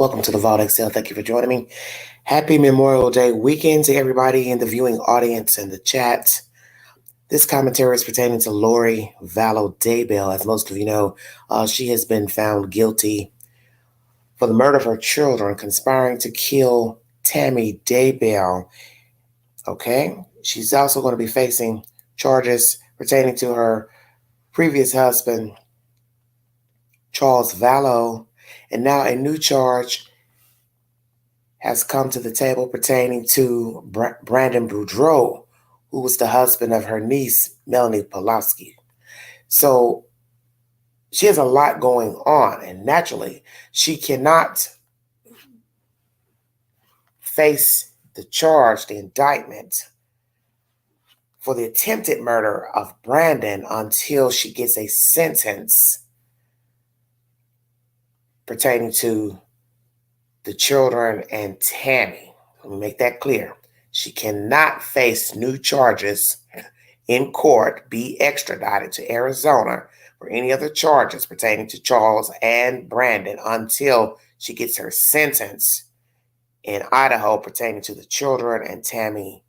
Welcome to the Vault Excel. Thank you for joining me. Happy Memorial Day weekend to everybody in the viewing audience and the chat. This commentary is pertaining to Lori Vallow Daybell. As most of you know, she has been found guilty for the murder of her children, conspiring to kill Tammy Daybell. Okay? She's also going to be facing charges pertaining to her previous husband, Charles Vallow, and now a new charge has come to the table pertaining to Brandon Boudreaux, who was the husband of her niece, Melanie Pawlowski. So she has a lot going on, and naturally, she cannot face the charge, the indictment for the attempted murder of Brandon until she gets a sentence pertaining to the children and Tammy. Let me make that clear. She cannot face new charges in court, be extradited to Arizona for any other charges pertaining to Charles and Brandon until she gets her sentence in Idaho pertaining to the children and Tammy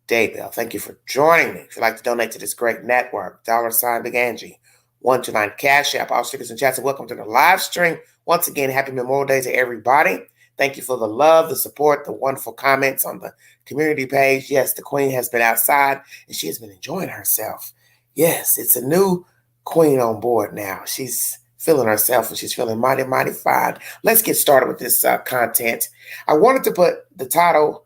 Daybell. Thank you for joining me. If you'd like to donate to this great network, $ Big Angie, 129 Cash App, all stickers and chats, and welcome to the live stream. Once again, happy Memorial Day to everybody. Thank you for the love, the support, the wonderful comments on the community page. Yes, the queen has been outside and she has been enjoying herself. Yes, it's a new queen on board now. She's feeling herself and she's feeling mighty, mighty fine. Let's get started with this content. I wanted to put the title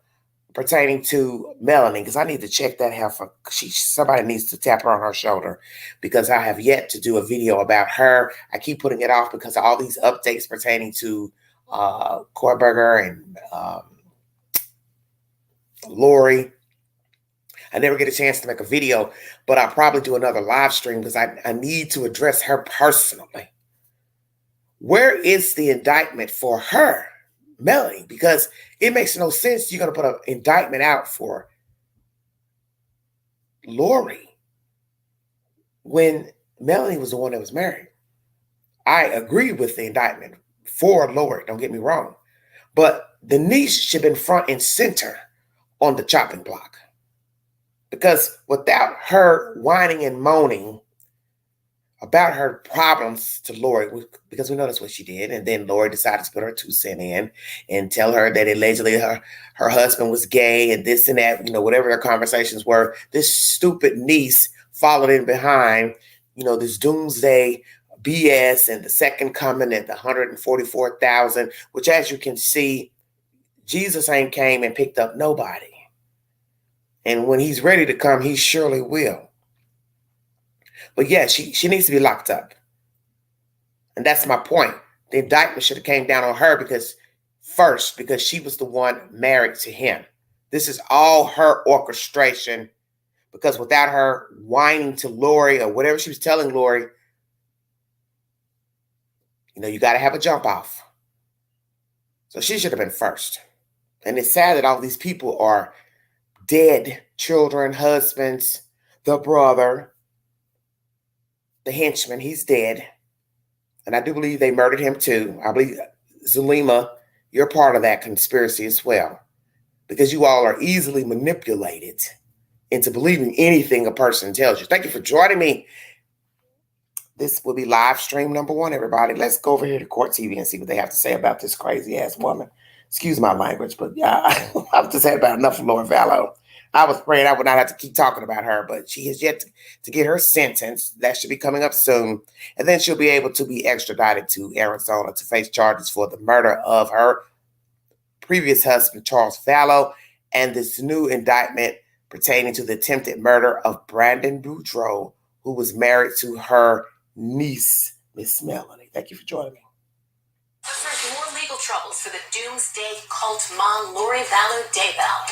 pertaining to Melanie, because I need to check that heifer. Somebody needs to tap her on her shoulder, because I have yet to do a video about her. I keep putting it off because of all these updates pertaining to Korberger and Lori. I never get a chance to make a video, but I'll probably do another live stream because I need to address her personally. Where is the indictment for her, Melanie? Because it makes no sense you're going to put an indictment out for Lori when Melanie was the one that was married. I agree with the indictment for Lori, don't get me wrong. But the niece should have been front and center on the chopping block. Because without her whining and moaning about her problems to Lori, because we know that's what she did, and then Lori decided to put her 2 cents in and tell her that allegedly her husband was gay and this and that, whatever their conversations were. This stupid niece followed in behind, this doomsday BS and the second coming and the 144,000, which, as you can see, Jesus ain't came and picked up nobody. And when he's ready to come, he surely will. But yeah, she needs to be locked up. And that's my point. The indictment should have came down on her because she was the one married to him. This is all her orchestration, because without her whining to Lori or whatever she was telling Lori, you got to have a jump off. So she should have been first. And it's sad that all these people are dead children, husbands, the brother, the henchman, he's dead. And I do believe they murdered him too. I believe, Zulema, you're part of that conspiracy as well, because you all are easily manipulated into believing anything a person tells you. Thank you for joining me. This will be live stream number 1, everybody. Let's go over here to Court TV and see what they have to say about this crazy ass woman. Excuse my language, but yeah, I've just had about enough of Lori Vallow. I was praying I would not have to keep talking about her, but she has yet to get her sentence. That should be coming up soon. And then she'll be able to be extradited to Arizona to face charges for the murder of her previous husband, Charles Vallow, and this new indictment pertaining to the attempted murder of Brandon Boudreaux, who was married to her niece, Miss Melanie. Thank you for joining me. More legal troubles for the doomsday cult mom, Lori Vallow Daybell.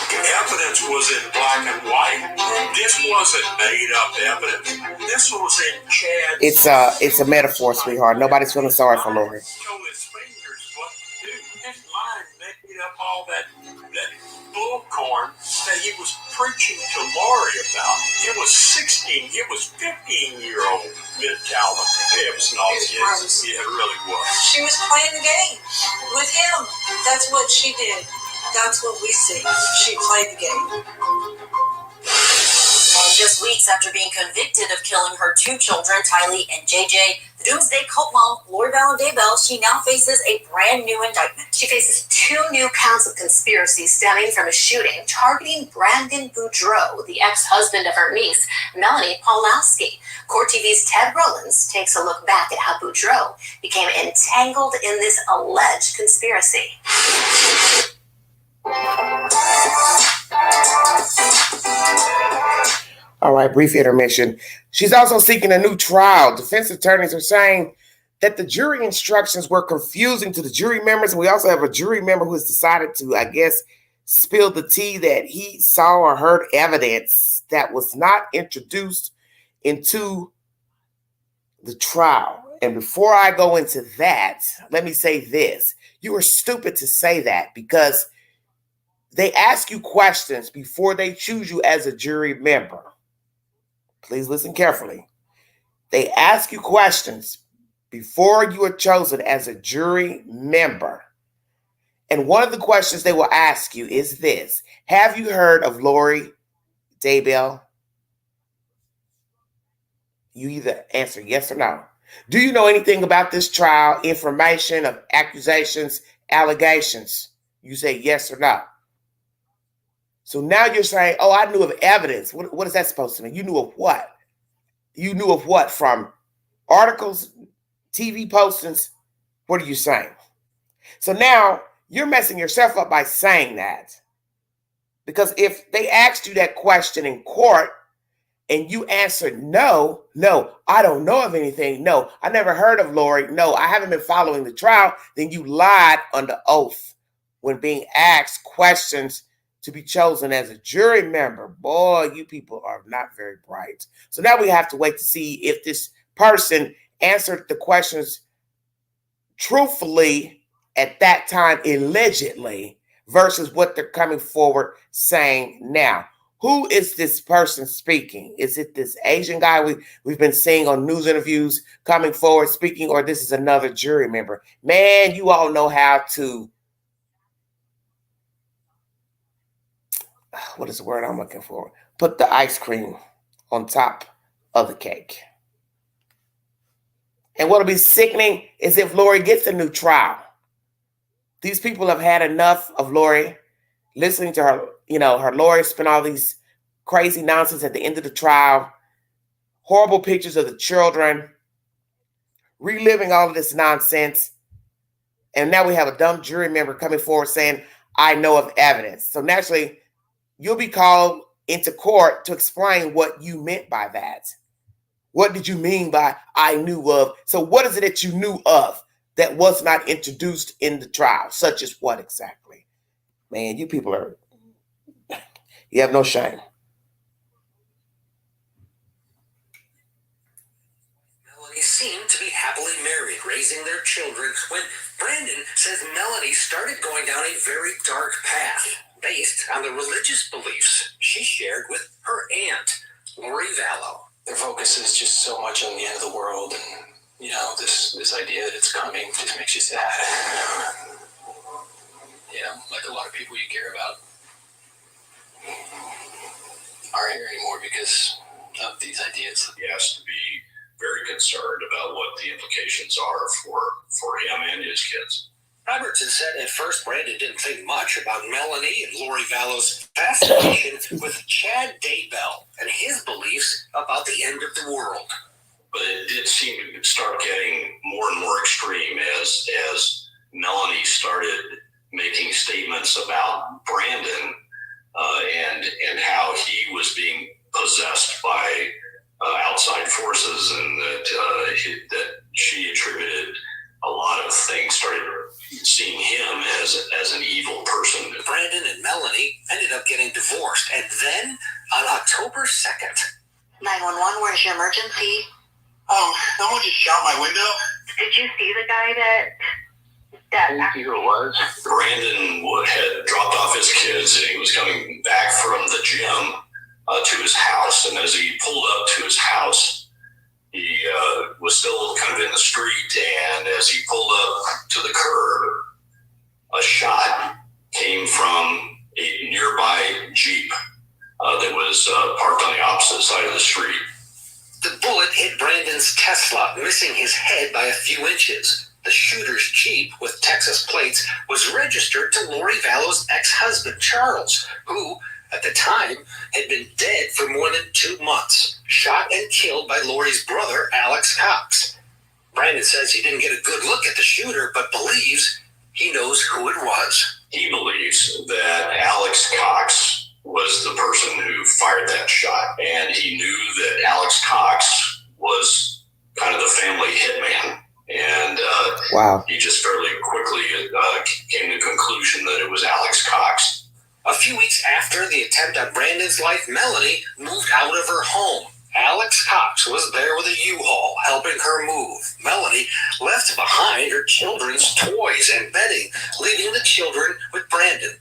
Evidence was in black and white. This wasn't made up evidence. This was in Chad's. It's a metaphor, sweetheart. Nobody's feeling sorry for Lori. Told his fingers what to do. His mind made up all that bullcorn that he was preaching to Lori about. It was 15-year-old mid-Calvin. It was nauseous. Yeah, it really was. She was playing the game with him. That's what she did. That's what we see. She played the game. And just weeks after being convicted of killing her two children, Tylee and JJ, the doomsday cult mom, Lori Vallow Daybell, she now faces a brand new indictment. She faces 2 new counts of conspiracy stemming from a shooting targeting Brandon Boudreaux, the ex-husband of her niece, Melanie Pawlowski. Court TV's Ted Rollins takes a look back at how Boudreaux became entangled in this alleged conspiracy. All right, brief intermission. She's also seeking a new trial. Defense attorneys are saying that the jury instructions were confusing to the jury members. We also have a jury member who has decided to, I guess, spill the tea that he saw or heard evidence that was not introduced into the trial. And before I go into that, let me say this. You are stupid to say that because they ask you questions before they choose you as a jury member. Please listen carefully. They ask you questions before you are chosen as a jury member. And one of the questions they will ask you is this. Have you heard of Lori Daybell? You either answer yes or no. Do you know anything about this trial, information of accusations, allegations? You say yes or no. So now you're saying, oh, I knew of evidence. What is that supposed to mean? You knew of what? You knew of what? From articles, TV postings? What are you saying? So now you're messing yourself up by saying that. Because if they asked you that question in court and you answered no, I don't know of anything. No, I never heard of Lori. No, I haven't been following the trial. Then you lied under oath when being asked questions to be chosen as a jury member. Boy, you people are not very bright. So now we have to wait to see if this person answered the questions truthfully at that time, allegedly, versus what they're coming forward saying now. Who is this person speaking? Is it this Asian guy we've been seeing on news interviews coming forward speaking, or this is another jury member? Man, you all know how to, what is the word I'm looking for? Put the ice cream on top of the cake. And what'll be sickening is if Lori gets a new trial. These people have had enough of Lori, listening to her, her lawyer spin all these crazy nonsense at the end of the trial, horrible pictures of the children, reliving all of this nonsense. And now we have a dumb jury member coming forward saying, I know of evidence. So naturally, you'll be called into court to explain what you meant by that. What did you mean by I knew of? So what is it that you knew of that was not introduced in the trial? Such as what exactly? Man, you people you have no shame. Melanie seemed to be happily married, raising their children, when Brandon says Melanie started going down a very dark path based on the religious beliefs she shared with her aunt, Lori Vallow. Their focus is just so much on the end of the world, and this idea that it's coming just makes you sad. Like a lot of people you care about aren't here anymore because of these ideas. He has to be very concerned about what the implications are for him and his kids. Robertson said at first Brandon didn't think much about Melanie and Lori Vallow's fascination with Chad Daybell and his beliefs about the end of the world. But it did seem to start getting more and more extreme as Melanie started making statements about Brandon and how he was being possessed by outside forces, and that she attributed a lot of things, started seeing him as an evil person. Brandon and Melanie ended up getting divorced, and then on October 2nd, 911, where's your emergency? Someone just shot my window. Did you see the guy that Dad, Can you see who it was? Brandon had dropped off his kids and he was coming back from the gym to his house. And as he pulled up to his house, he was still kind of in the street. And as he pulled up to the curb, a shot came from a nearby Jeep that was parked on the opposite side of the street. The bullet hit Brandon's Tesla, missing his head by a few inches. The shooter's Jeep with Texas plates was registered to Lori Vallow's ex-husband, Charles, who, at the time, had been dead for more than 2 months, shot and killed by Lori's brother, Alex Cox. Brandon says he didn't get a good look at the shooter, but believes he knows who it was. He believes that Alex Cox was the person who fired that shot, and he knew that Alex Cox was kind of the family hitman. And wow. He just fairly quickly came to the conclusion that it was Alex Cox. A few weeks after the attempt on Brandon's life, Melanie moved out of her home. Alex Cox was there with a U-Haul, helping her move. Melanie left behind her children's toys and bedding, leaving the children with Brandon.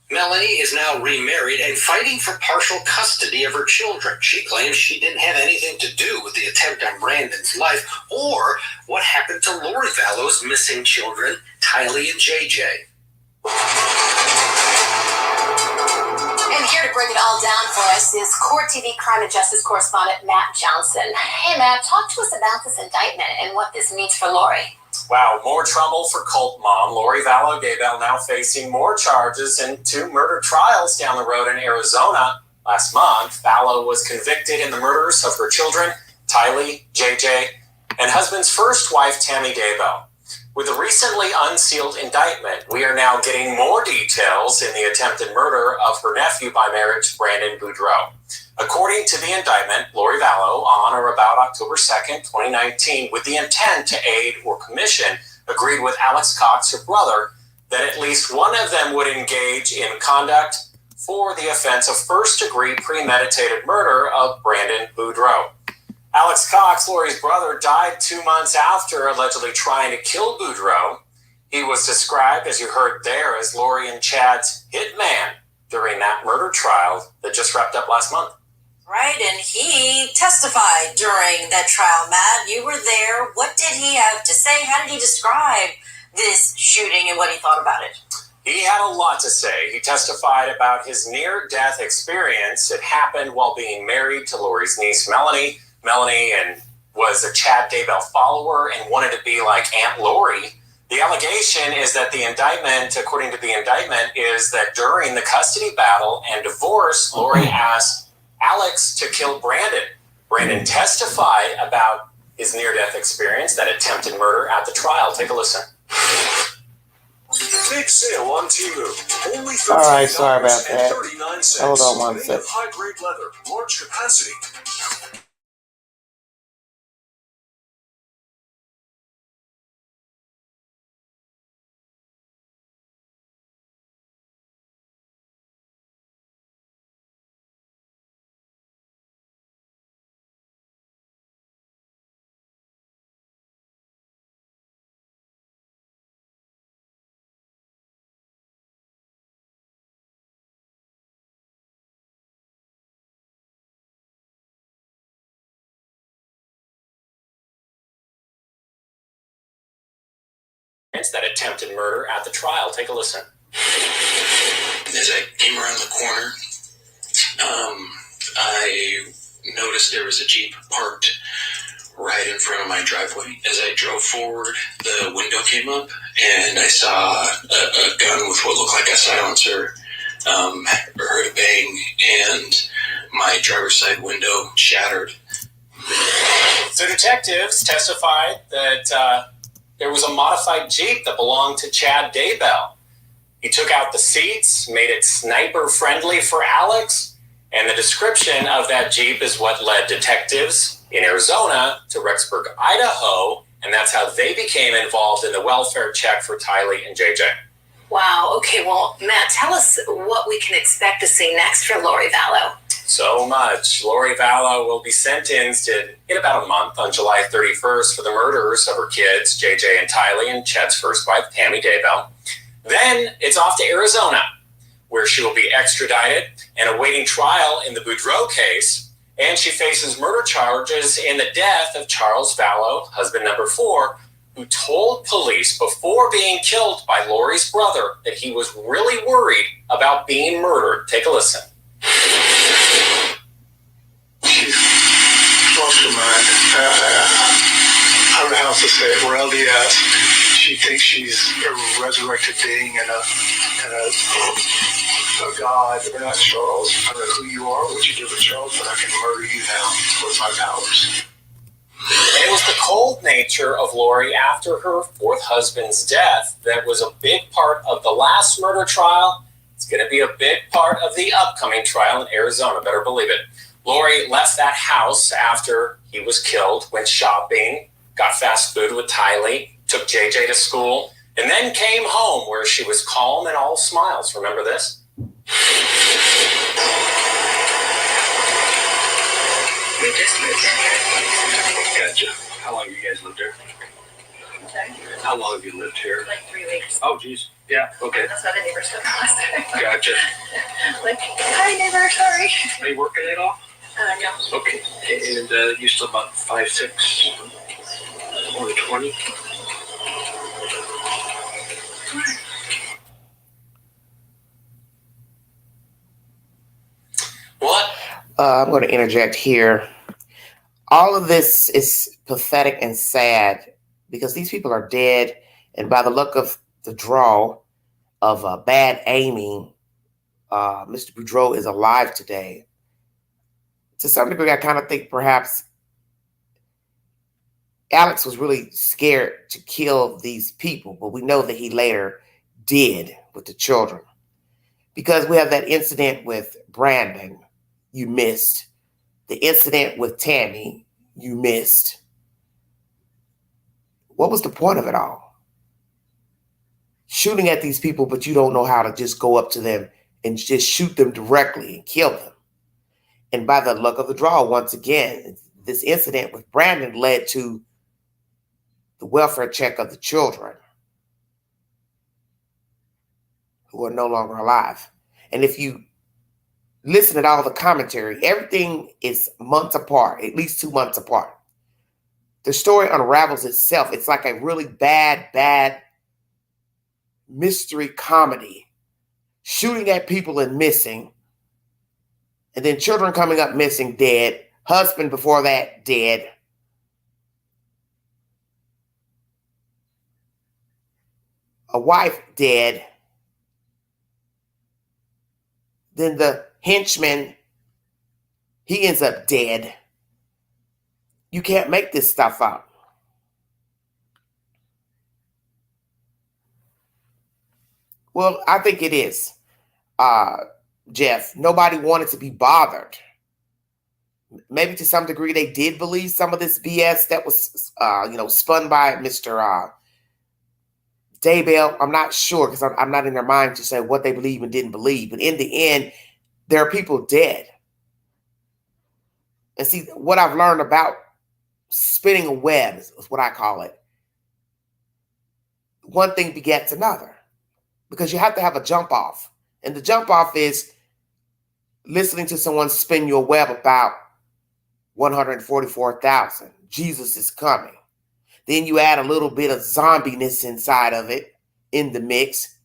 Melanie is now remarried and fighting for partial custody of her children. She claims she didn't have anything to do with the attempt on Brandon's life or what happened to Lori Vallow's missing children, Tylee and JJ. And here to break it all down for us is Court TV crime and justice correspondent Matt Johnson. Hey, Matt, talk to us about this indictment and what this means for Lori. Wow, more trouble for cult mom Lori Vallow Daybell, now facing more charges in 2 murder trials down the road in Arizona. Last month, Vallow was convicted in the murders of her children, Tylee, JJ, and husband's first wife, Tammy Daybell. With the recently unsealed indictment, we are now getting more details in the attempted murder of her nephew by marriage, Brandon Boudreaux. According to the indictment, Lori Vallow, on or about October 2nd, 2019, with the intent to aid or commission, agreed with Alex Cox, her brother, that at least one of them would engage in conduct for the offense of first-degree premeditated murder of Brandon Boudreaux. Alex Cox, Lori's brother, died 2 months after allegedly trying to kill Boudreaux. He was described, as you heard there, as Lori and Chad's hitman during that murder trial that just wrapped up last month. Right, and he testified during that trial. Matt, you were there. What did he have to say? How did he describe this shooting and what he thought about it? He had a lot to say. He testified about his near-death experience. It happened while being married to Lori's niece, Melanie. Melanie was a Chad Daybell follower and wanted to be like Aunt Lori. The allegation is that the indictment, according to the indictment, is that during the custody battle and divorce, Lori asked Alex to kill Brandon. Brandon testified about his near-death experience, that attempted murder at the trial. Take a listen. Big sale on Temu. Only All right, sorry about that. 39 cents. Hold on one Made sec. of high-grade leather, large capacity. That attempted murder at the trial. Take a listen. As I came around the corner, I noticed there was a Jeep parked right in front of my driveway. As I drove forward, the window came up, and I saw a gun with what looked like a silencer. Heard a bang, and my driver's side window shattered. So detectives testified that there was a modified Jeep that belonged to Chad Daybell. He took out the seats, made it sniper-friendly for Alex, and the description of that Jeep is what led detectives in Arizona to Rexburg, Idaho, and that's how they became involved in the welfare check for Tylee and JJ. Wow, okay, well, Matt, tell us what we can expect to see next for Lori Vallow. So much. Lori Vallow will be sentenced in about a month on July 31st for the murders of her kids, JJ and Tylee, and Chet's first wife, Tammy Daybell. Then it's off to Arizona, where she will be extradited and awaiting trial in the Boudreaux case. And she faces murder charges in the death of Charles Vallow, husband number 4, who told police before being killed by Lori's brother that he was really worried about being murdered. Take a listen. She's lost her mind. I don't know how to say it. We're LDS. She thinks she's a resurrected being and a God. We're not Charles. I don't know who you are, what you did with Charles, but I can murder you now with my powers. It was the cold nature of Lori after her 4th husband's death that was a big part of the last murder trial. It's going to be a big part of the upcoming trial in Arizona, better believe it. Lori left that house after he was killed, went shopping, got fast food with Tylee, took JJ to school, and then came home where she was calm and all smiles. Remember this? We just moved in here. Gotcha. How long have you guys lived here? Sorry? How long have you lived here? Like 3 weeks. Oh, geez. Yeah, okay. That's why the neighbors took last time. Gotcha. Like, hi neighbor, sorry. Are you working at all? No. Okay. And you still about 5'6", only 20? What? I'm going to interject here. All of this is pathetic and sad because these people are dead. And by the look of the draw of bad aiming, Mr. Boudreaux is alive today. To some degree, I kind of think perhaps Alex was really scared to kill these people, but we know that he later did with the children. Because we have that incident with Brandon, you missed. The incident with Tammy, you missed. What was the point of it all? Shooting at these people, but you don't know how to just go up to them and just shoot them directly and kill them. And by the luck of the draw, once again, this incident with Brandon led to the welfare check of the children who are no longer alive. And if you listen to all the commentary, everything is months apart, at least 2 months apart. The story unravels itself. It's like a really bad mystery comedy. Shooting at people and missing. And then children coming up missing, dead. Husband before that, dead. A wife, dead. Then the henchman, he ends up dead. You can't make this stuff up. Well, I think it is, Jeff. Nobody wanted to be bothered. Maybe to some degree they did believe some of this BS that was, spun by Mr. Daybell. I'm not sure because I'm not in their mind to say what they believe and didn't believe. But in the end, there are people dead. And see, what I've learned about spinning a web is what I call it. One thing begets another because you have to have a jump off. And the jump off is listening to someone spin your web about 144,000. Jesus is coming. Then you add a little bit of zombiness inside of it in the mix.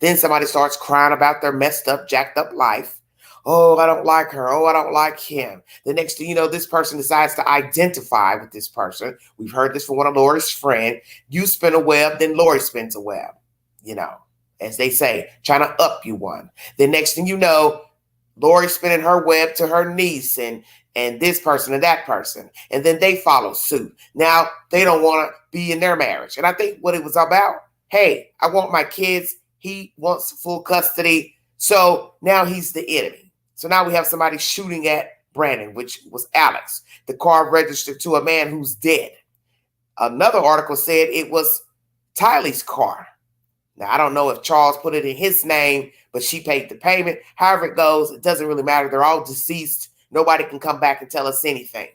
Then somebody starts crying about their messed up, jacked up life. Oh, I don't like her. Oh, I don't like him. The next thing you know, this person decides to identify with this person. We've heard this from one of Lori's friends. You spin a web, then Lori spins a web. As they say, trying to up you one. The next thing you know, Lori spinning her web to her niece and this person and that person. And then they follow suit. Now they don't want to be in their marriage. And I think what it was about, hey, I want my kids. He wants full custody. So now he's the enemy. So now we have somebody shooting at Brandon, which was Alex. The car registered to a man who's dead. Another article said it was Tylee's car. Now, I don't know if Charles put it in his name, but she paid the payment. However it goes, it doesn't really matter. They're all deceased. nobody can come back and tell us anything.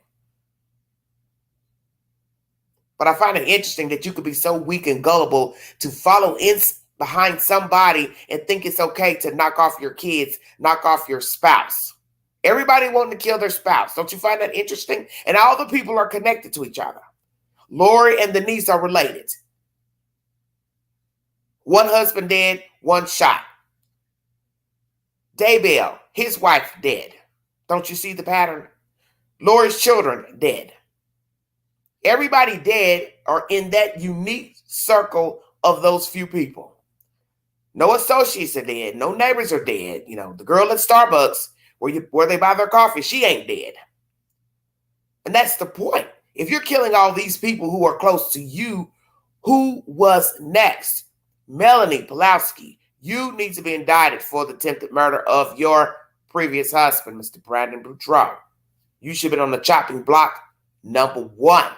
But I find it interesting that you could be so weak and gullible to follow in behind somebody and think it's okay to knock off your kids, knock off your spouse. Everybody wanting to kill their spouse. Don't you find that interesting? And all the people are connected to each other. Lori and the niece are related. One husband dead, one shot. Daybell, his wife dead. Don't you see the pattern? Lori's children dead. Everybody dead are in that unique circle of those few people. No associates are dead. No neighbors are dead. You know, the girl at Starbucks where they buy their coffee, she ain't dead. And that's the point. If you're killing all these people who are close to you, who was next? Melanie Pawlowski, you need to be indicted for the attempted murder of your previous husband, Mr. Brandon Boudreaux. You should have been on the chopping block #1.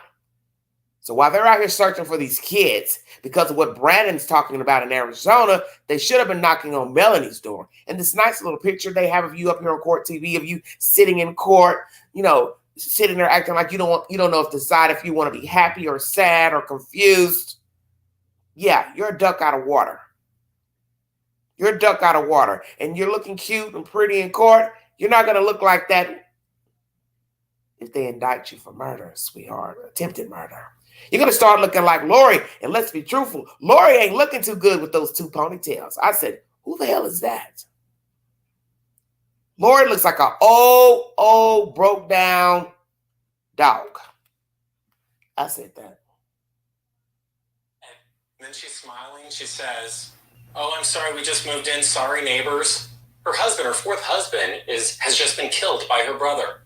So while they're out here searching for these kids, because of what Brandon's talking about in Arizona, they should have been knocking on Melanie's door. And this nice little picture they have of you up here on court TV, of you sitting in court, you know, sitting there acting like you don't know if to decide if you want to be happy or sad or confused. Yeah, you're a duck out of water. You're a duck out of water. And you're looking cute and pretty in court. You're not going to look like that if they indict you for murder, sweetheart, attempted murder. You're going to start looking like Lori. And let's be truthful, Lori ain't looking too good with those 2 ponytails. I said, who the hell is that? Lori looks like an old, broke down dog. I said that. And then she's smiling. She says, "Oh, I'm sorry, we just moved in. Sorry, neighbors." Her husband, her 4th husband, has just been killed by her brother.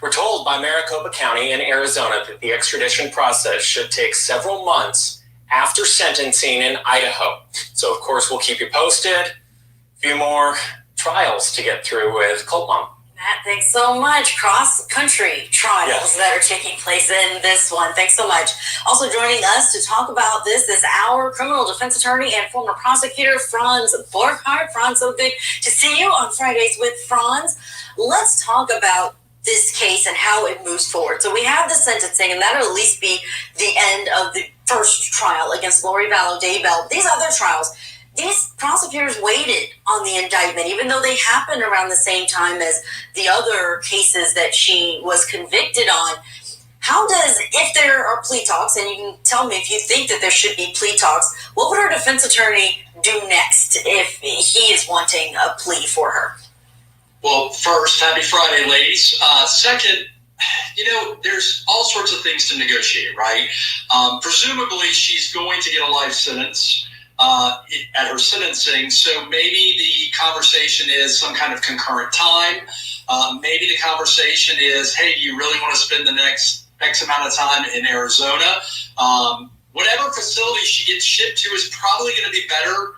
We're told by Maricopa County in Arizona that the extradition process should take several months after sentencing in Idaho. So, of course, we'll keep you posted. A few more trials to get through with Cult Mom. Matt, thanks so much. Cross-country trials that are taking place in this one. Thanks so much. Also joining us to talk about this is our criminal defense attorney and former prosecutor, Franz Borchardt. Franz, so good to see you on Fridays with Franz. Let's talk about this case and how it moves forward. So we have the sentencing, and that'll at least be the end of the first trial against Lori Vallow Daybell. These other trials, these prosecutors waited on the indictment, even though they happened around the same time as the other cases that she was convicted on. How does, if there are plea talks, and you can tell me if you think that there should be plea talks, what would our defense attorney do next if he is wanting a plea for her? Well, first, happy Friday, ladies. Second, there's all sorts of things to negotiate, right? Presumably, she's going to get a life sentence at her sentencing, so maybe the conversation is some kind of concurrent time. Maybe the conversation is, hey, do you really want to spend the next X amount of time in Arizona? Whatever facility she gets shipped to is probably going to be better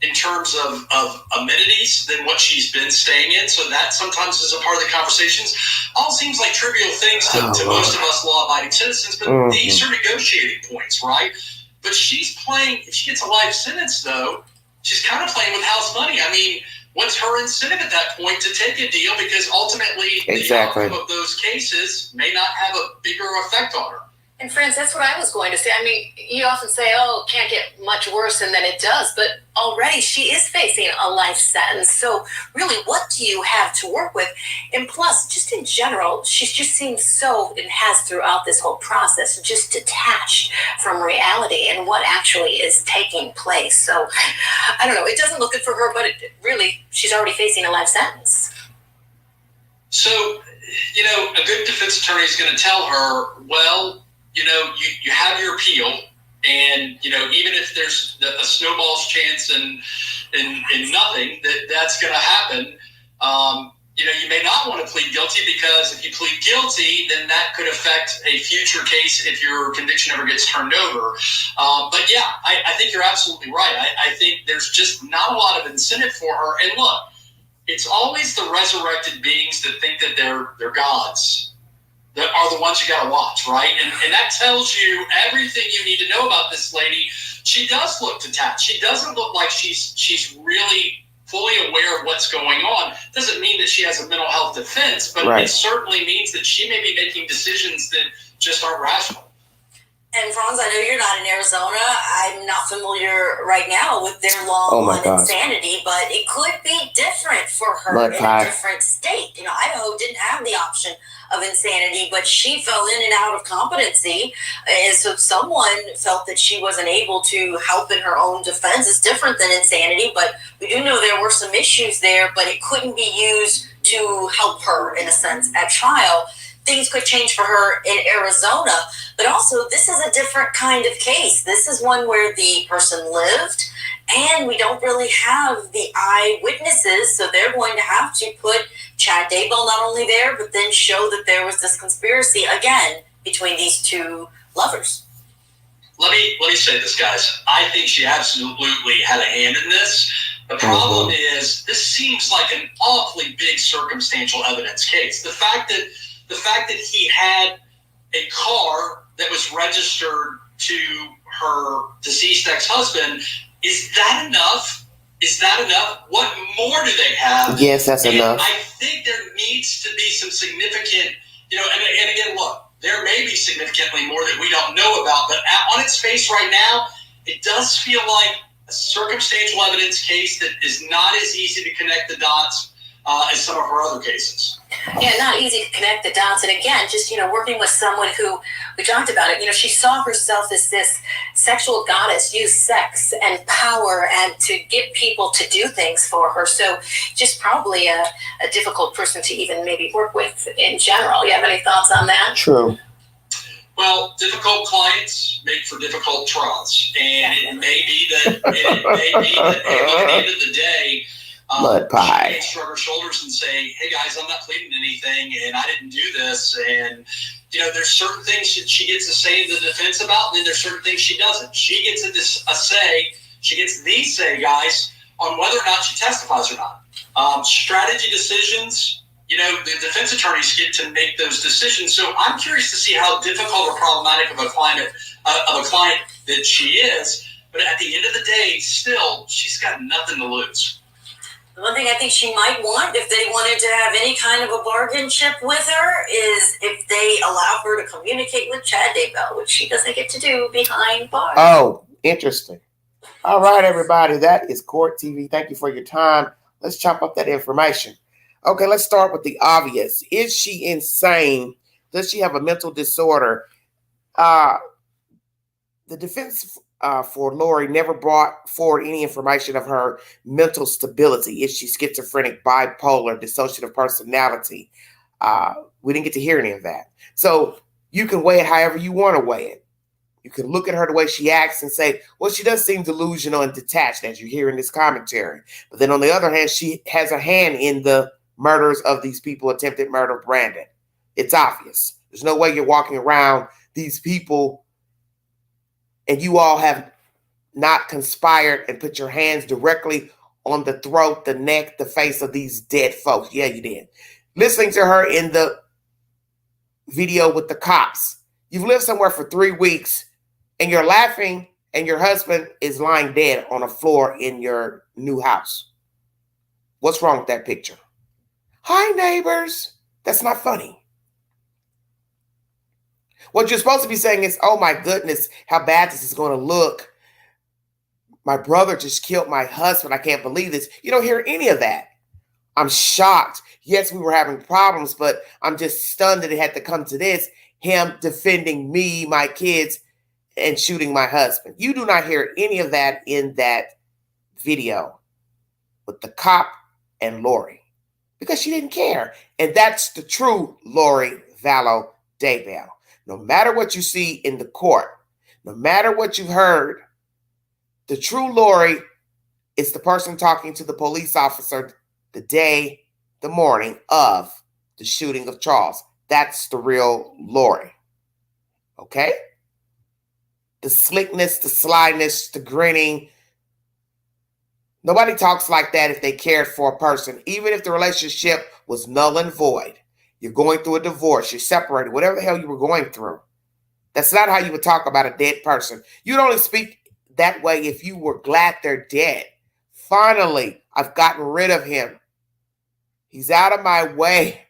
in terms of amenities than what she's been staying in. So that sometimes is a part of the conversations. All seems like trivial things to most of us law-abiding citizens, but these are negotiating points, right? But she's playing, if she gets a life sentence, though, she's kind of playing with house money. I mean, what's her incentive at that point to take a deal? Because ultimately, the outcome of those cases may not have a bigger effect on her. And friends, that's what I was going to say. I mean, you often say, oh, it can't get much worse, and then it does. But already she is facing a life sentence. So really, what do you have to work with? And plus, just in general, she just seems so, and has throughout this whole process, just detached from reality and what actually is taking place. So I don't know. It doesn't look good for her, but really, she's already facing a life sentence. So, a good defense attorney is going to tell her, well, you have your appeal, and, even if there's a snowball's chance in nothing, that's going to happen, you may not want to plead guilty, because if you plead guilty, then that could affect a future case if your conviction ever gets turned over. But yeah, I think you're absolutely right. I think there's just not a lot of incentive for her. And look, it's always the resurrected beings that think that they're gods that are the ones you got to watch, right? And that tells you everything you need to know about this lady. She does look detached. She doesn't look like she's really fully aware of what's going on. Doesn't mean that she has a mental health defense, but Right. it certainly means that she may be making decisions that just aren't rational. And Franz, I know you're not in Arizona. I'm not familiar right now with their law Oh my on gosh. insanity, but it could be different for her Mud in pie. a different state. You know, Idaho didn't have the option of insanity, but she fell in and out of competency. And so someone felt that she wasn't able to help in her own defense. It's different than insanity, but we do know there were some issues there, but it couldn't be used to help her, in a sense, at trial. Things could change for her in Arizona, but also this is a different kind of case. This is one where the person lived, and we don't really have the eyewitnesses, so they're going to have to put Chad Daybell not only there, but then show that there was this conspiracy again between these two lovers. Let me say this, guys. I think she absolutely had a hand in this. The problem is this seems like an awfully big circumstantial evidence case. The fact that he had a car that was registered to her deceased ex-husband, is that enough? Is that enough? What more do they have? Yes, that's enough. I think there needs to be some significant, and again, look, there may be significantly more that we don't know about, but on its face right now, it does feel like a circumstantial evidence case that is not as easy to connect the dots as some of her other cases. Yeah, not easy to connect the dots. And again, just, working with someone who, we talked about it, she saw herself as this sexual goddess, use sex and power and to get people to do things for her. So just probably a difficult person to even maybe work with in general. You have any thoughts on that? True. Well, difficult clients make for difficult trials. And it may be that at the end of the day, Mud pie. she may shrug her shoulders and say, hey guys, I'm not pleading anything and I didn't do this. And, there's certain things that she gets to say in the defense about, and then there's certain things she doesn't. She gets a say, she gets the say, guys, on whether or not she testifies or not. Strategy decisions, the defense attorneys get to make those decisions. So I'm curious to see how difficult or problematic of a client that she is. But at the end of the day, still, she's got nothing to lose. The one thing I think she might want, if they wanted to have any kind of a bargain chip with her, is if they allow her to communicate with Chad Daybell, which she doesn't get to do behind bars. Oh, interesting. All right, everybody. That is Court TV. Thank you for your time. Let's chop up that information. Okay, let's start with the obvious. Is she insane? Does she have a mental disorder? The defense for Lori never brought forward any information of her mental stability. Is she schizophrenic, bipolar, dissociative personality? We didn't get to hear any of that. So you can weigh it however you want to weigh it. You can look at her the way she acts and say, well, she does seem delusional and detached, as you hear in this commentary. But then on the other hand, she has a hand in the murders of these people, attempted murder of Brandon. It's obvious. There's no way you're walking around these people and you all have not conspired and put your hands directly on the throat, the neck, the face of these dead folks. Yeah, you did. Listening to her in the video with the cops. You've lived somewhere for 3 weeks and you're laughing and your husband is lying dead on a floor in your new house. What's wrong with that picture? Hi, neighbors. That's not funny. What you're supposed to be saying is, oh my goodness, how bad this is going to look. My brother just killed my husband. I can't believe this. You don't hear any of that. I'm shocked. Yes, we were having problems, but I'm just stunned that it had to come to this. Him defending me, my kids, and shooting my husband. You do not hear any of that in that video with the cop and Lori because she didn't care. And that's the true Lori Vallow Daybell. No matter what you see in the court, no matter what you've heard, the true Lori is the person talking to the police officer the morning of the shooting of Charles. That's the real Lori. Okay? The slickness, the slyness, the grinning. Nobody talks like that if they cared for a person, even if the relationship was null and void. You're going through a divorce. You're separated. Whatever the hell you were going through. That's not how you would talk about a dead person. You'd only speak that way if you were glad they're dead. Finally, I've gotten rid of him. He's out of my way.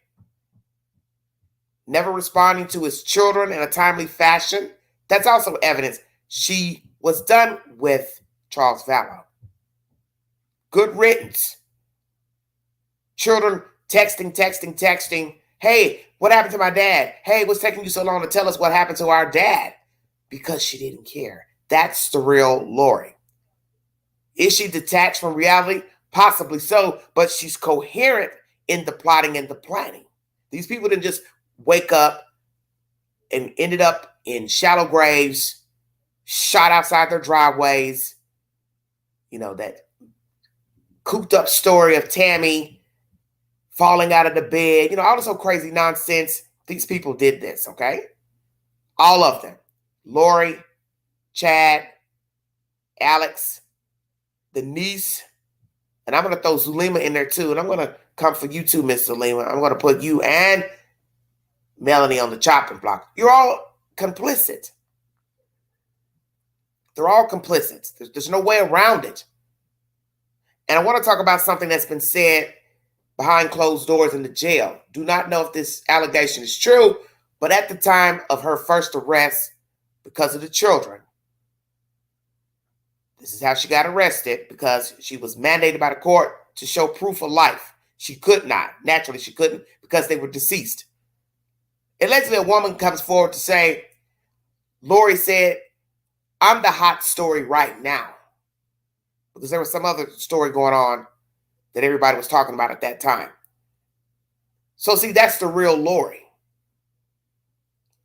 Never responding to his children in a timely fashion. That's also evidence she was done with Charles Vallow. Good riddance. Children texting. Hey, what happened to my dad? Hey, what's taking you so long to tell us what happened to our dad? Because she didn't care. That's the real Lori. Is she detached from reality? Possibly so, but she's coherent in the plotting and the planning. These people didn't just wake up and ended up in shallow graves, shot outside their driveways. You know, that cooped up story of Tammy falling out of the bed. You know, all this old crazy nonsense. These people did this, okay? All of them. Lori, Chad, Alex, the niece, and I'm going to throw Zulema in there too. And I'm going to come for you too, Miss Zulema. I'm going to put you and Melanie on the chopping block. You're all complicit. They're all complicit. There's no way around it. And I want to talk about something that's been said behind closed doors in the jail. Do not know if this allegation is true, but at the time of her first arrest, because of the children, this is how she got arrested, because she was mandated by the court to show proof of life. She could not. Naturally, she couldn't, because they were deceased. Allegedly, a woman comes forward to say, Lori said, I'm the hot story right now. Because there was some other story going on that everybody was talking about at that time. So see, that's the real Lori.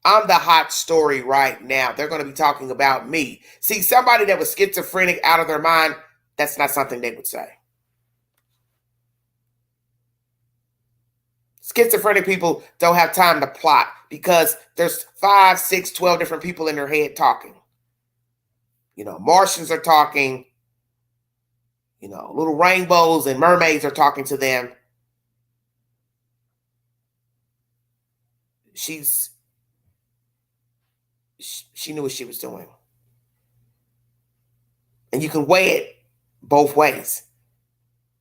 I'm the hot story right now. They're going to be talking about me. See, somebody that was schizophrenic, out of their mind, that's not something they would say. Schizophrenic people don't have time to plot because there's 5, 6, 12 different people in their head talking. You know, Martians are talking. You know, little rainbows and mermaids are talking to them. She knew what she was doing. And you can weigh it both ways.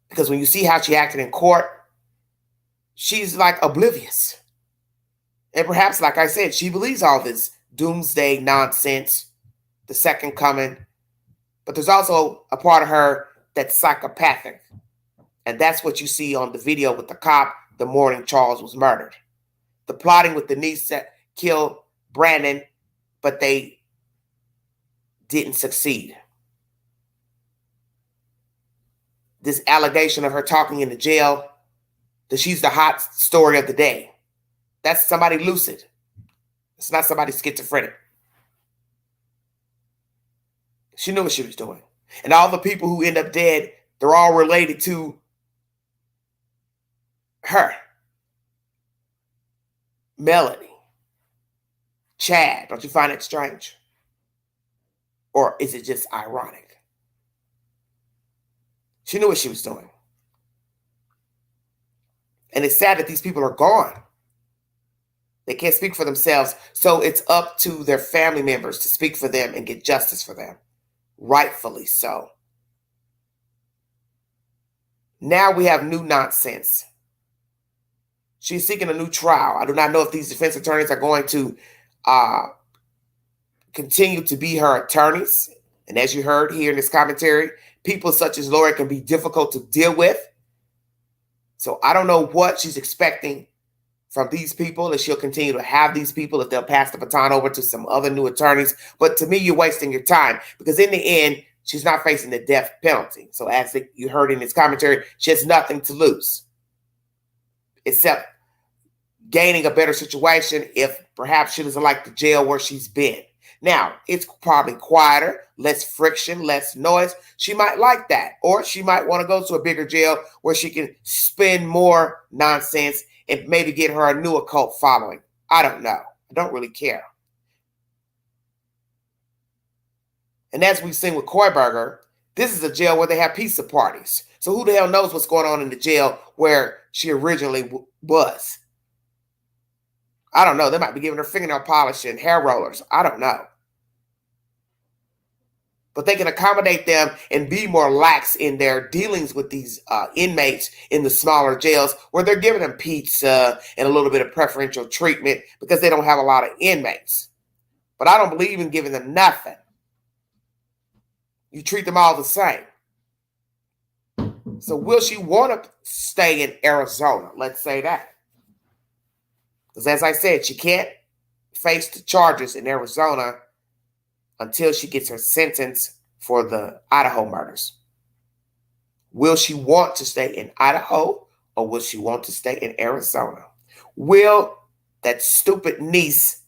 Because when you see how she acted in court, she's like oblivious. And perhaps, like I said, she believes all this doomsday nonsense, the second coming. But there's also a part of her that's psychopathic. And that's what you see on the video with the cop the morning Charles was murdered. The plotting with the niece that killed Brandon, but they didn't succeed. This allegation of her talking in the jail, that she's the hot story of the day. That's somebody lucid. It's not somebody schizophrenic. She knew what she was doing. And all the people who end up dead, they're all related to her. Melanie. Chad. Don't you find it strange? Or is it just ironic? She knew what she was doing. And it's sad that these people are gone. They can't speak for themselves. So it's up to their family members to speak for them and get justice for them. Rightfully so. Now we have new nonsense. She's seeking a new trial. I do not know if these defense attorneys are going to continue to be her attorneys. And as you heard here in this commentary, people such as Lori can be difficult to deal with. So I don't know what she's expecting from these people, if she'll continue to have these people, if they'll pass the baton over to some other new attorneys. But to me, you're wasting your time, because in the end, she's not facing the death penalty. So as you heard in this commentary, she has nothing to lose except gaining a better situation if perhaps she doesn't like the jail where she's been. Now, it's probably quieter, less friction, less noise. She might like that. Or she might want to go to a bigger jail where she can spin more nonsense and maybe get her a new occult following. I don't know. I don't really care. And as we've seen with Koiberger, this is a jail where they have pizza parties. So who the hell knows what's going on in the jail where she originally was? I don't know. They might be giving her fingernail polish and hair rollers. I don't know. but they can accommodate them and be more lax in their dealings with these inmates in the smaller jails, where they're giving them pizza and a little bit of preferential treatment because they don't have a lot of inmates. But I don't believe in giving them nothing. You treat them all the same. So will she want to stay in Arizona? Let's say that. Because as I said, she can't face the charges in Arizona until she gets her sentence for the Idaho murders. Will she want to stay in Idaho, or will she want to stay in Arizona? Will that stupid niece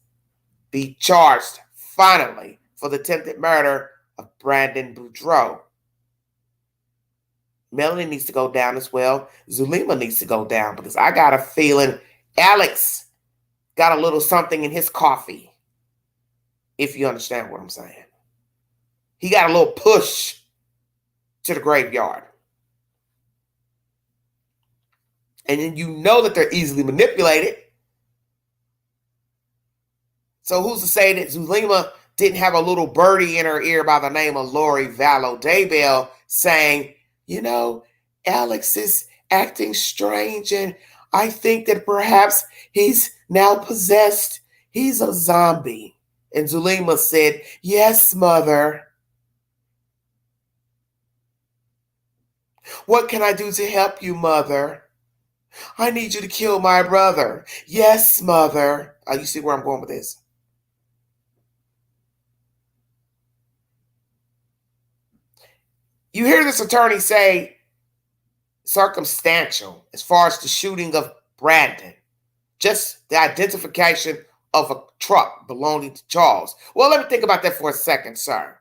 be charged finally for the attempted murder of Brandon Boudreaux? Melanie needs to go down as well. Zulema needs to go down, because I got a feeling Alex got a little something in his coffee, if you understand what I'm saying. He got a little push to the graveyard. And then you know that they're easily manipulated. So who's to say that Zulema didn't have a little birdie in her ear by the name of Lori Vallow Daybell saying, you know, Alex is acting strange, and I think that perhaps he's now possessed. He's a zombie. And Zulema said, yes, mother. What can I do to help you, mother? I need you to kill my brother. Yes, mother. You see where I'm going with this? You hear this attorney say circumstantial as far as the shooting of Brandon. Just the identification of a truck belonging to Charles. Well, let me think about that for a second, sir.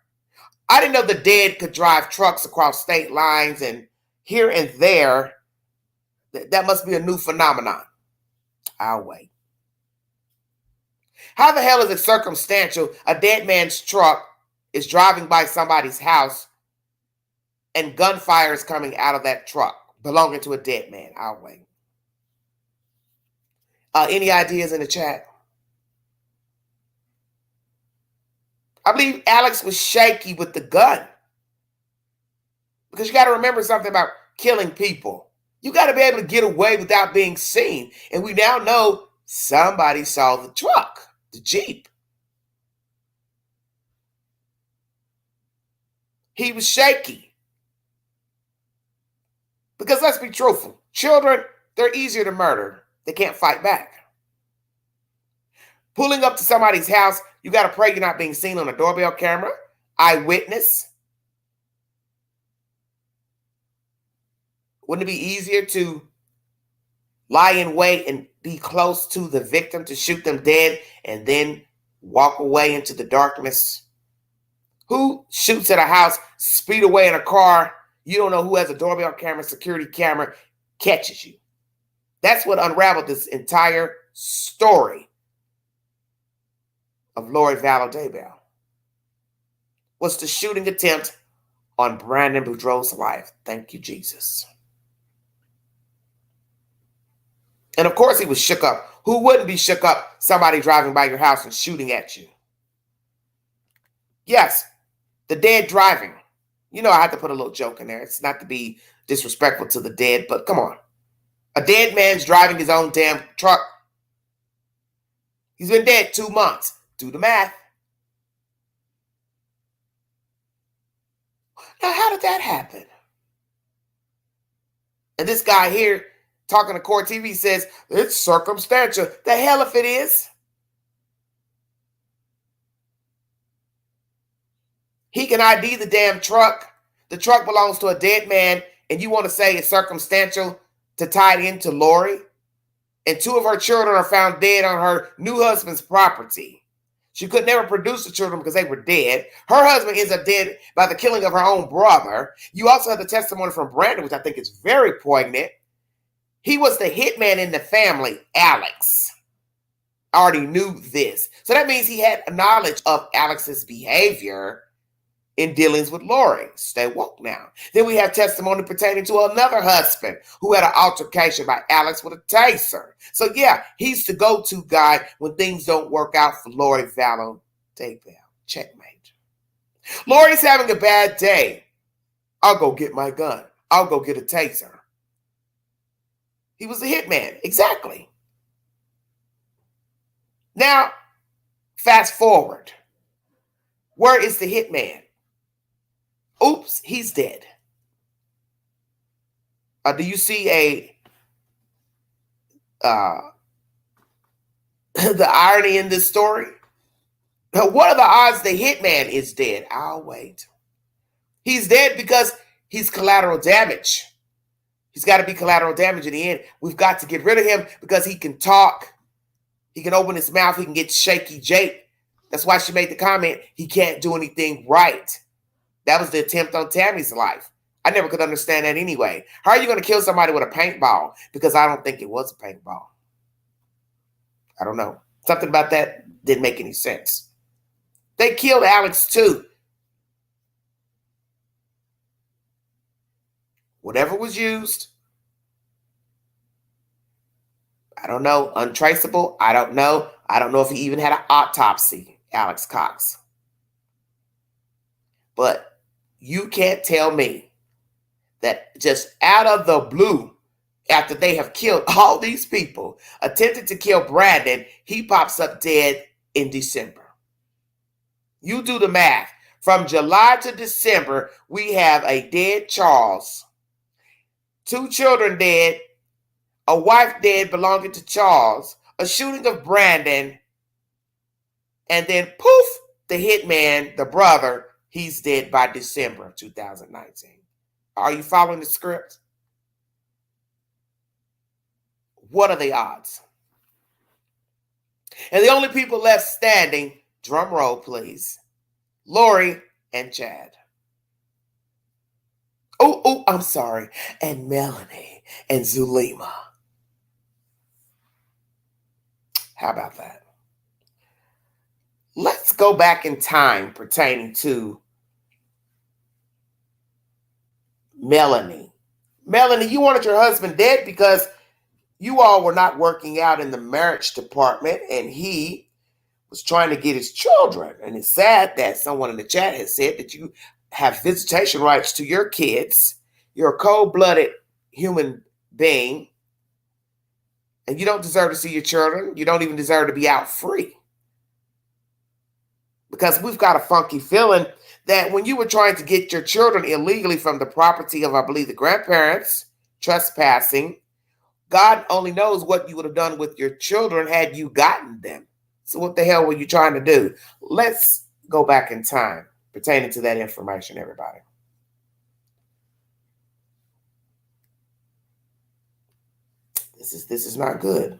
I didn't know the dead could drive trucks across state lines and here and there. That must be a new phenomenon. I'll wait. How the hell is it circumstantial? A dead man's truck is driving by somebody's house and gunfire is coming out of that truck belonging to a dead man. I'll wait. Any ideas in the chat? I believe Alex was shaky with the gun. Because you got to remember something about killing people. You got to be able to get away without being seen. And we now know somebody saw the truck, the Jeep. He was shaky. Because let's be truthful. Children, they're easier to murder. They can't fight back. Pulling up to somebody's house, you got to pray you're not being seen on a doorbell camera. Eyewitness. Wouldn't it be easier to lie in wait and be close to the victim to shoot them dead and then walk away into the darkness? Who shoots at a house, speed away in a car? You don't know who has a doorbell camera, security camera, catches you. That's what unraveled this entire story of Lori Vallow Daybell. Was the shooting attempt on Brandon Boudreaux's life. Thank you, Jesus. And of course he was shook up. Who wouldn't be shook up? Somebody driving by your house and shooting at you. Yes, the dead driving. You know, I have to put a little joke in there. It's not to be disrespectful to the dead, but come on. A dead man's driving his own damn truck. He's been dead 2 months. Do the math. Now, how did that happen? And this guy here talking to Court TV says, it's circumstantial. The hell if it is. He can ID the damn truck. The truck belongs to a dead man, and you want to say it's circumstantial to tie it into Lori? And 2 of her children are found dead on her new husband's property. She could never produce the children because they were dead. Her husband ends up dead by the killing of her own brother. You also have the testimony from Brandon, which I think is very poignant. He was the hitman in the family, Alex. I already knew this. So that means he had knowledge of Alex's behavior in dealings with Lori. Stay woke now. Then we have testimony pertaining to another husband who had an altercation by Alex with a taser. So yeah, he's the go-to guy when things don't work out for Lori Vallow Daybell. Checkmate. Lori's having a bad day. I'll go get my gun. I'll go get a taser. He was a hitman. Exactly. Now, fast forward. Where is the hitman? Oops, he's dead. Do you see the irony in this story? What are the odds the hitman is dead? I'll wait. He's dead because he's collateral damage. He's got to be collateral damage in the end. We've got to get rid of him because he can talk. He can open his mouth. He can get shaky Jake. That's why she made the comment, he can't do anything right. That was the attempt on Tammy's life. I never could understand that anyway. How are you going to kill somebody with a paintball? Because I don't think it was a paintball. I don't know. Something about that didn't make any sense. They killed Alex too. Whatever was used, I don't know. Untraceable, I don't know. I don't know if he even had an autopsy, Alex Cox. But you can't tell me that just out of the blue, after they have killed all these people, attempted to kill Brandon, he pops up dead in December. You do the math. From July to December, we have a dead Charles, 2 children dead, a wife dead belonging to Charles, a shooting of Brandon, and then poof, the hitman, the brother, he's dead by December 2019. Are you following the script? What are the odds? And the only people left standing, drum roll please, Lori and Chad. Oh, I'm sorry. And Melanie and Zulema. How about that? Let's go back in time pertaining to Melanie. Melanie, you wanted your husband dead because you all were not working out in the marriage department and he was trying to get his children. And it's sad that someone in the chat has said that you have visitation rights to your kids. You're a cold-blooded human being. And you don't deserve to see your children. You don't even deserve to be out free. Because we've got a funky feeling that when you were trying to get your children illegally from the property of, I believe, the grandparents, trespassing, God only knows what you would have done with your children had you gotten them. So what the hell were you trying to do? Let's go back in time pertaining to that information, everybody. This is not good.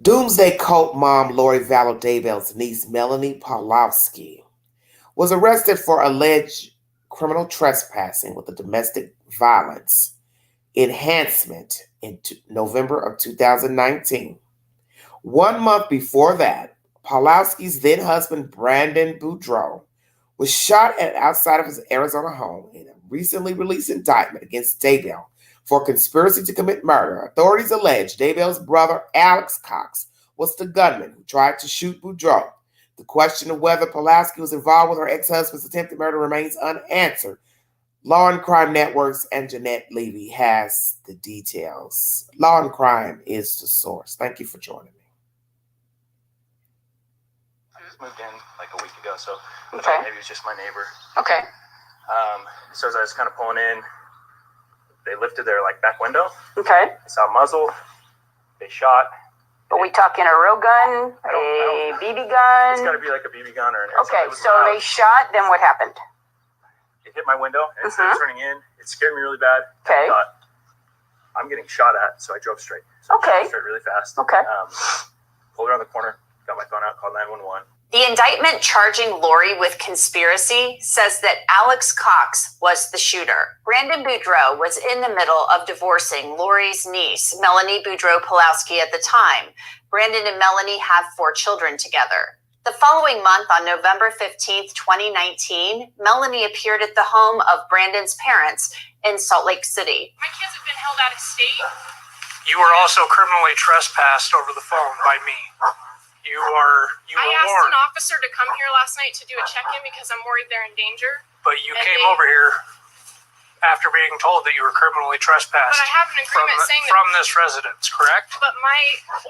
Doomsday cult mom Lori Vallow Daybell's niece Melanie Pawlowski was arrested for alleged criminal trespassing with a domestic violence enhancement in November of 2019. 1 month before that, Pawlowski's then husband Brandon Boudreaux was shot at outside of his Arizona home in a recently released indictment against Daybell for conspiracy to commit murder. Authorities allege Daybell's brother Alex Cox was the gunman who tried to shoot Boudreaux. The question of whether Pawlowski was involved with her ex-husband's attempted murder remains unanswered. Law and Crime Networks and Jeanette Levy has the details. Law and Crime is the source. Thank you for joining me. I just moved in like a week ago, so Okay. maybe it was just my neighbor. Okay. So as I was kind of pulling in, they lifted their like back window. Okay. I saw a muzzle. They shot. Are we talking a real gun? A BB gun? It's got to be like a BB gun or an airsoft. Okay, It was so loud. they shot, then what happened? It hit my window and instead of turning in, it scared me really bad. Okay. I thought, I'm getting shot at, so I drove straight. So Okay. I drove straight really fast. Okay. Pulled around the corner, got my phone out, called 911. The indictment charging Lori with conspiracy says that Alex Cox was the shooter. Brandon Boudreaux was in the middle of divorcing Lori's niece, Melanie Boudreaux Pawlowski, at the time. Brandon and Melanie have 4 children together. The following month, on November 15th, 2019, Melanie appeared at the home of Brandon's parents in Salt Lake City. My kids have been held out of state. You were also criminally trespassed over the phone by me. You were asked warned. an officer to come here last night to do a check-in because I'm worried they're in danger. But you came over here after being told that you were criminally trespassed. But I have an agreement saying from this residence, correct? But my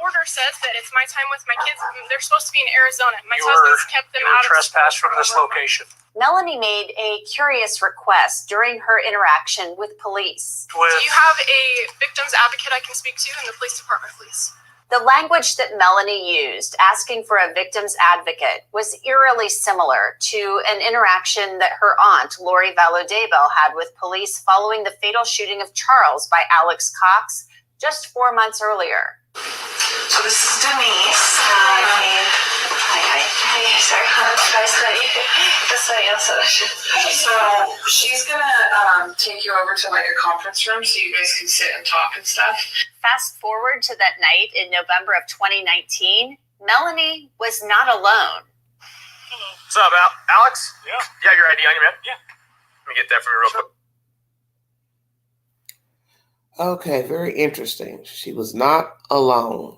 order says that it's my time with my kids. They're supposed to be in Arizona. My You husband's kept them out of trespassed from this location. Melanie made a curious request during her interaction with police. Do you have a victim's advocate I can speak to in the police department, please? The language that Melanie used, asking for a victim's advocate, was eerily similar to an interaction that her aunt, Vallow Daybell, had with police following the fatal shooting of Charles by Alex Cox just 4 months earlier. So this is Denise. Hi. Sorry. Nice to meet you. So she's gonna take you over to like a conference room so you guys can sit and talk and stuff. Fast forward to that night in November of 2019, Melanie was not alone. What's up, Alex? Yeah. You have your ID on you, man? Yeah. Let me get that from you real quick. Okay, very interesting. She was not alone.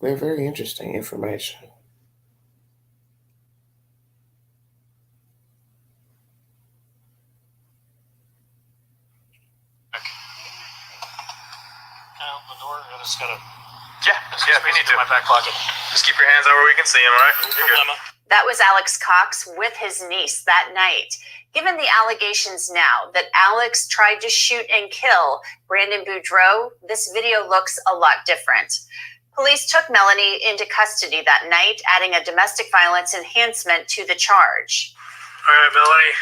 Very, very interesting information. The door, I just gotta... Yeah, we need to. My back pocket. Just keep your hands out where we can see them, all right? You're good. That was Alex Cox with his niece that night. Given the allegations now that Alex tried to shoot and kill Brandon Boudreaux, this video looks a lot different. Police took Melanie into custody that night, adding a domestic violence enhancement to the charge. All right, Melanie.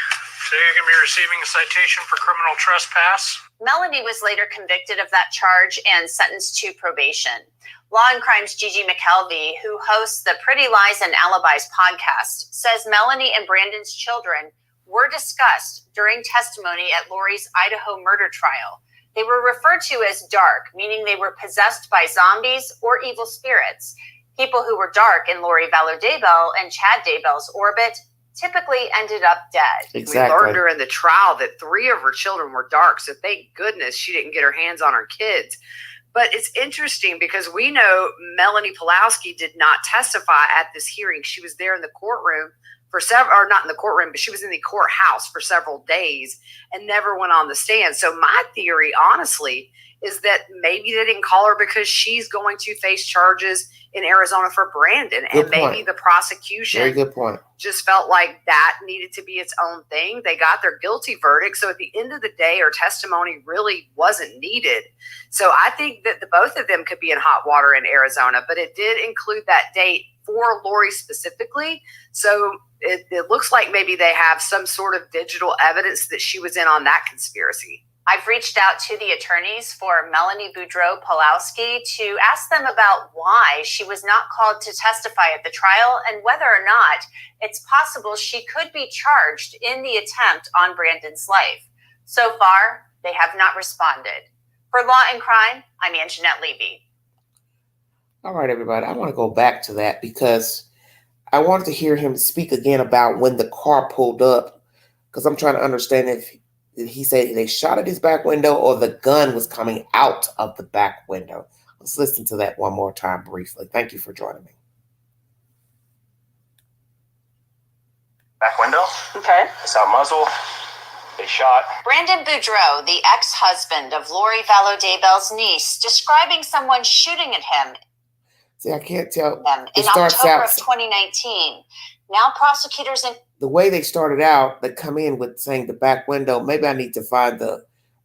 Today you're going to be receiving a citation for criminal trespass. Melanie was later convicted of that charge and sentenced to probation. Law and Crime's Gigi McKelvey, who hosts the Pretty Lies and Alibis podcast, says Melanie and Brandon's children were discussed during testimony at Lori's Idaho murder trial. They were referred to as dark, meaning they were possessed by zombies or evil spirits. People who were dark in Vallow Daybell and Chad Daybell's orbit typically ended up dead. Exactly. We learned during the trial that 3 of her children were dark, so thank goodness she didn't get her hands on her kids. But it's interesting because we know Melanie Pawlowski did not testify at this hearing. She was there in the courtroom for several, or not in the courtroom, but she was in the courthouse for several days and never went on the stand. So my theory, honestly, is that maybe they didn't call her because she's going to face charges in Arizona for Brandon. Good and point. Maybe the prosecution Very good point. just felt like that needed to be its own thing. They got their guilty verdict. So at the end of the day, her testimony really wasn't needed. So I think that the both of them could be in hot water in Arizona, but it did include that date for Lori specifically. So it looks like maybe they have some sort of digital evidence that she was in on that conspiracy. I've reached out to the attorneys for Melanie Boudreaux Pawlowski to ask them about why she was not called to testify at the trial and whether or not it's possible she could be charged in the attempt on Brandon's life. So far, they have not responded. For Law and Crime, I'm Anjanette Levy. All right, everybody. I want to go back to that because I wanted to hear him speak again about when the car pulled up, because I'm trying to understand if he said they shot at his back window or the gun was coming out of the back window. Let's listen to that one more time briefly. Thank you for joining me. Back window. Okay. I saw a muzzle. They shot. Brandon Boudreaux, the ex-husband of Vallow Daybell's niece, describing someone shooting at him See, I can't tell. in October of 2019. Now prosecutors in The way they started out, they come in with saying the back window. Maybe I need to find the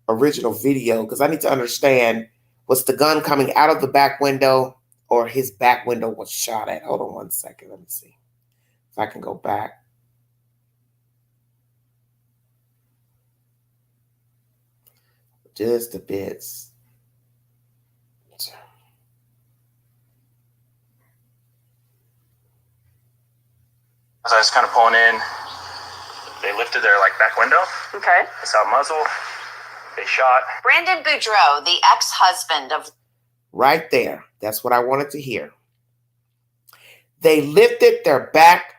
original video because I need to understand, was the gun coming out of the back window or his back window was shot at? Hold on one second. Let me see if I can go back. Just a bit. As I was kind of pulling in, they lifted their back window. Okay. I saw a muzzle. They shot. Brandon Boudreaux, the ex-husband of Right there. That's what I wanted to hear. They lifted their back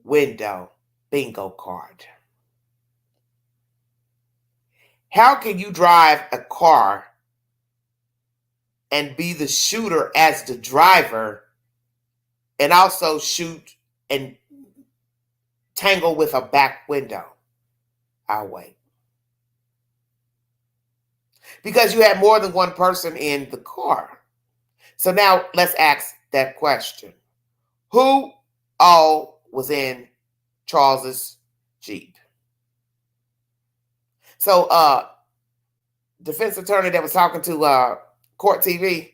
window. Bingo card. How can you drive a car and be the shooter as the driver and also shoot and tangle with a back window? I'll wait. Because you had more than one person in the car. So now let's ask that question. Who all was in Charles's Jeep? So defense attorney that was talking to Court TV,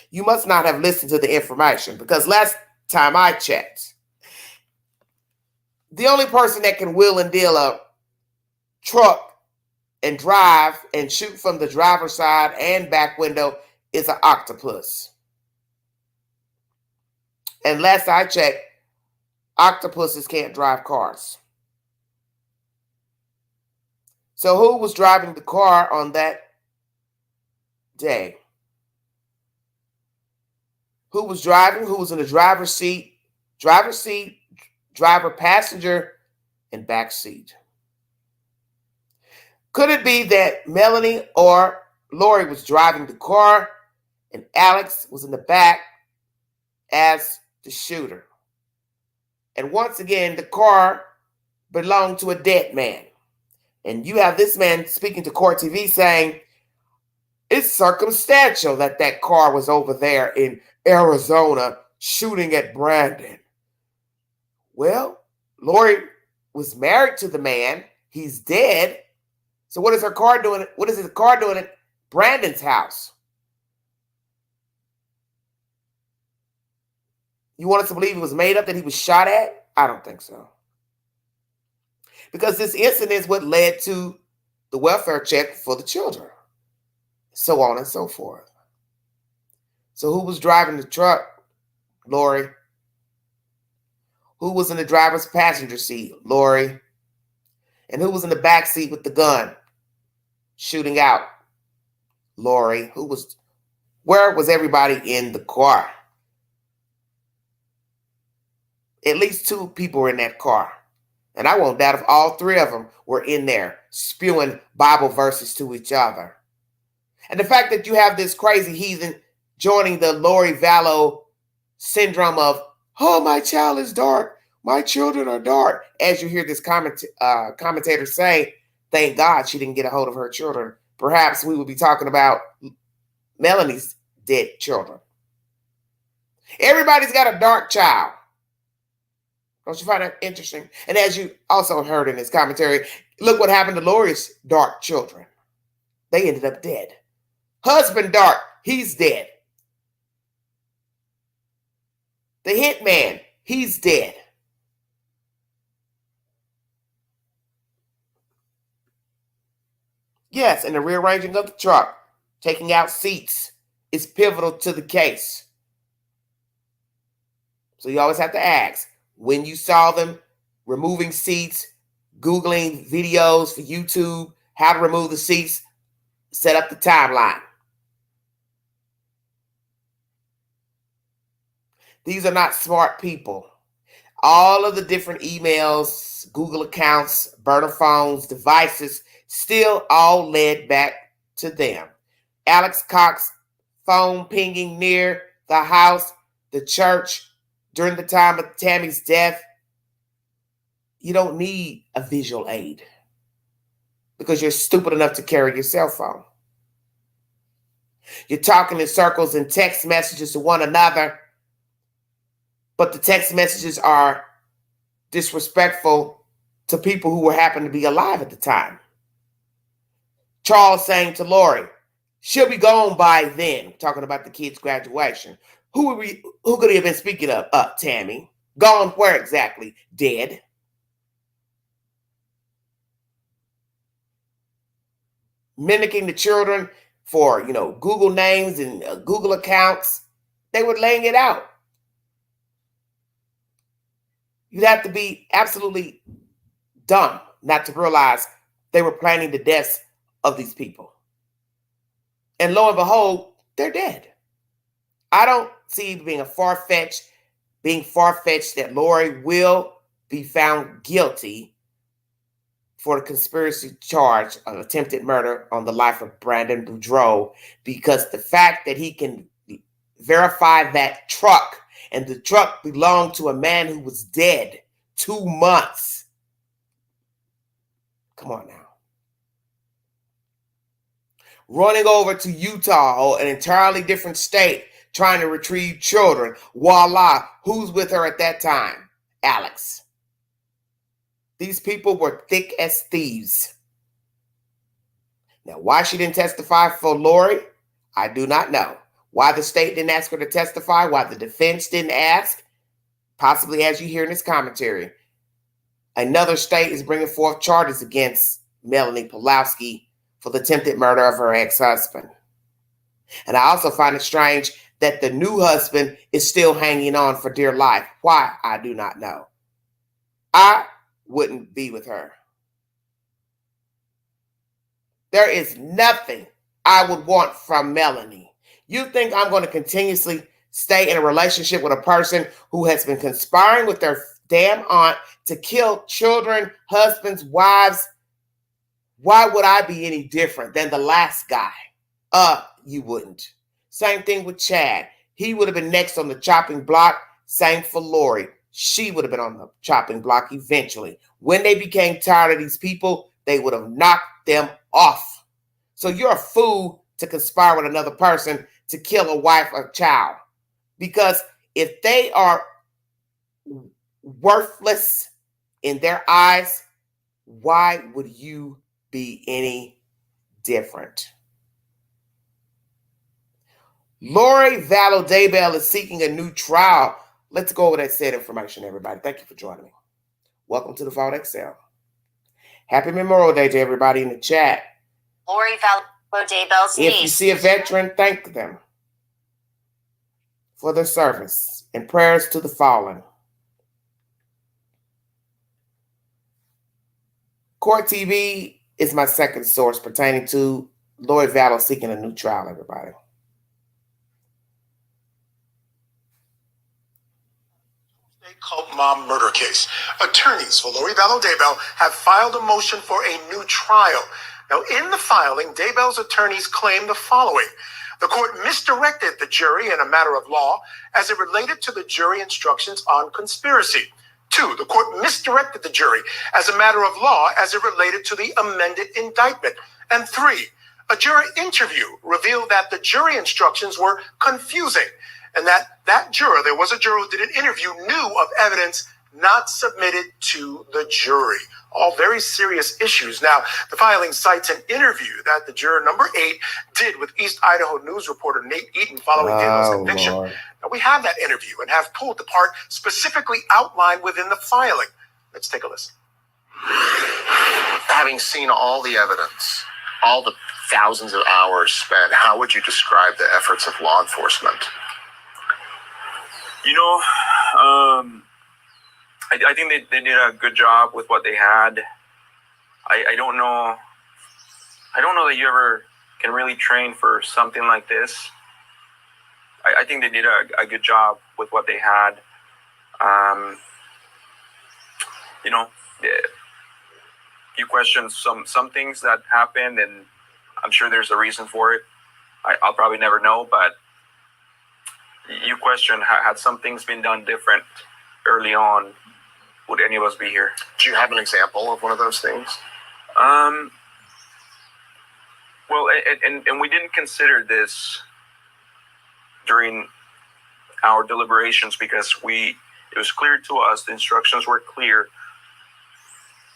you must not have listened to the information, because last time I checked, the only person that can wheel and deal a truck and drive and shoot from the driver's side and back window is an octopus. And last I checked, octopuses can't drive cars. So who was driving the car on that day? Who was driving? Who was in the driver's seat? Driver, passenger, and back seat. Could it be that Melanie or Lori was driving the car and Alex was in the back as the shooter? And once again, the car belonged to a dead man. And you have this man speaking to Court TV saying, it's circumstantial that that car was over there in Arizona shooting at Brandon. Well, Lori was married to the man. He's dead. So what is her car doing? What is his car doing at Brandon's house? You want us to believe it was made up that he was shot at? I don't think so. Because this incident is what led to the welfare check for the children. So on and so forth. So who was driving the truck? Lori. Who was in the driver's passenger seat? Lori. And who was in the back seat with the gun shooting out? Lori. Where was everybody in the car? At least two people were in that car. And I won't doubt if all three of them were in there spewing Bible verses to each other. And the fact that you have this crazy heathen joining the Lori Vallow syndrome of, oh, my child is dark. My children are dark. As you hear this commentator say, thank God she didn't get a hold of her children. Perhaps we would be talking about Melanie's dead children. Everybody's got a dark child. Don't you find that interesting? And as you also heard in his commentary, look what happened to Lori's dark children. They ended up dead. Husband dark, he's dead. The hitman, he's dead. Yes, and the rearranging of the truck, taking out seats, is pivotal to the case. So you always have to ask, when you saw them removing seats, Googling videos for YouTube, how to remove the seats, set up the timeline. These are not smart people. All of the different emails, Google accounts, burner phones, devices, still all led back to them. Alex Cox phone pinging near the house, the church, during the time of Tammy's death. You don't need a visual aid because you're stupid enough to carry your cell phone. You're talking in circles and text messages to one another, but the text messages are disrespectful to people who happen to be alive at the time. Charles saying to Lori, she'll be gone by then, talking about the kid's graduation. Who could he have been speaking of? Tammy. Gone where exactly? Dead. Mimicking the children for, Google names and Google accounts. They were laying it out. You'd have to be absolutely dumb not to realize they were planning the deaths of these people. And lo and behold, they're dead. I don't see it being a far-fetched being far-fetched that Lori will be found guilty for the conspiracy charge of attempted murder on the life of Brandon Boudreaux, because the fact that he can verify that truck, and the truck belonged to a man who was dead 2 months. Come on now. Running over to Utah, an entirely different state, trying to retrieve children. Voila, who's with her at that time? Alex. These people were thick as thieves. Now, why she didn't testify for Lori, I do not know. Why the state didn't ask her to testify, why the defense didn't ask, possibly as you hear in this commentary. Another state is bringing forth charges against Melanie Pawlowski for the attempted murder of her ex-husband. And I also find it strange that the new husband is still hanging on for dear life. Why? I do not know. I wouldn't be with her. There is nothing I would want from Melanie. You think I'm going to continuously stay in a relationship with a person who has been conspiring with their damn aunt to kill children, husbands, wives? Why would I be any different than the last guy? You wouldn't. Same thing with Chad. He would have been next on the chopping block. Same for Lori. She would have been on the chopping block eventually. When they became tired of these people, they would have knocked them off. So you're a fool to conspire with another person to kill a wife or child. Because if they are worthless in their eyes, why would you be any different? Lori Vallow Daybell is seeking a new trial. Let's go over that said information, everybody. Thank you for joining me. Welcome to the Vault Excel. Happy Memorial Day to everybody in the chat. Lori Vallow Daybell's niece. If you see a veteran, thank them for their service, and prayers to the fallen. Court TV is my second source pertaining to Lori Vallow seeking a new trial, everybody. Cult mom murder case. Attorneys for Lori Vallow Daybell have filed a motion for a new trial. Now, in the filing, Daybell's attorneys claim the following. The court misdirected the jury in a matter of law as it related to the jury instructions on conspiracy. 2, the court misdirected the jury as a matter of law as it related to the amended indictment. And 3, a jury interview revealed that the jury instructions were confusing, and that juror, there was a juror who did an interview, knew of evidence not submitted to the jury. All very serious issues. Now, the filing cites an interview that the juror number 8 did with East Idaho News reporter Nate Eaton following Daybell's conviction. Lord. Now, we have that interview and have pulled the part specifically outlined within the filing. Let's take a listen. Having seen all the evidence, all the thousands of hours spent, how would you describe the efforts of law enforcement? You know, I think they did a good job with what they had. I don't know that you ever can really train for something like this. I think they did a good job with what they had. You know, you question some things that happened, and I'm sure there's a reason for it. I'll probably never know, but you question, had some things been done different early on, would any of us be here? Do you have an example of one of those things? Well, and we didn't consider this during our deliberations because it was clear to us, the instructions were clear.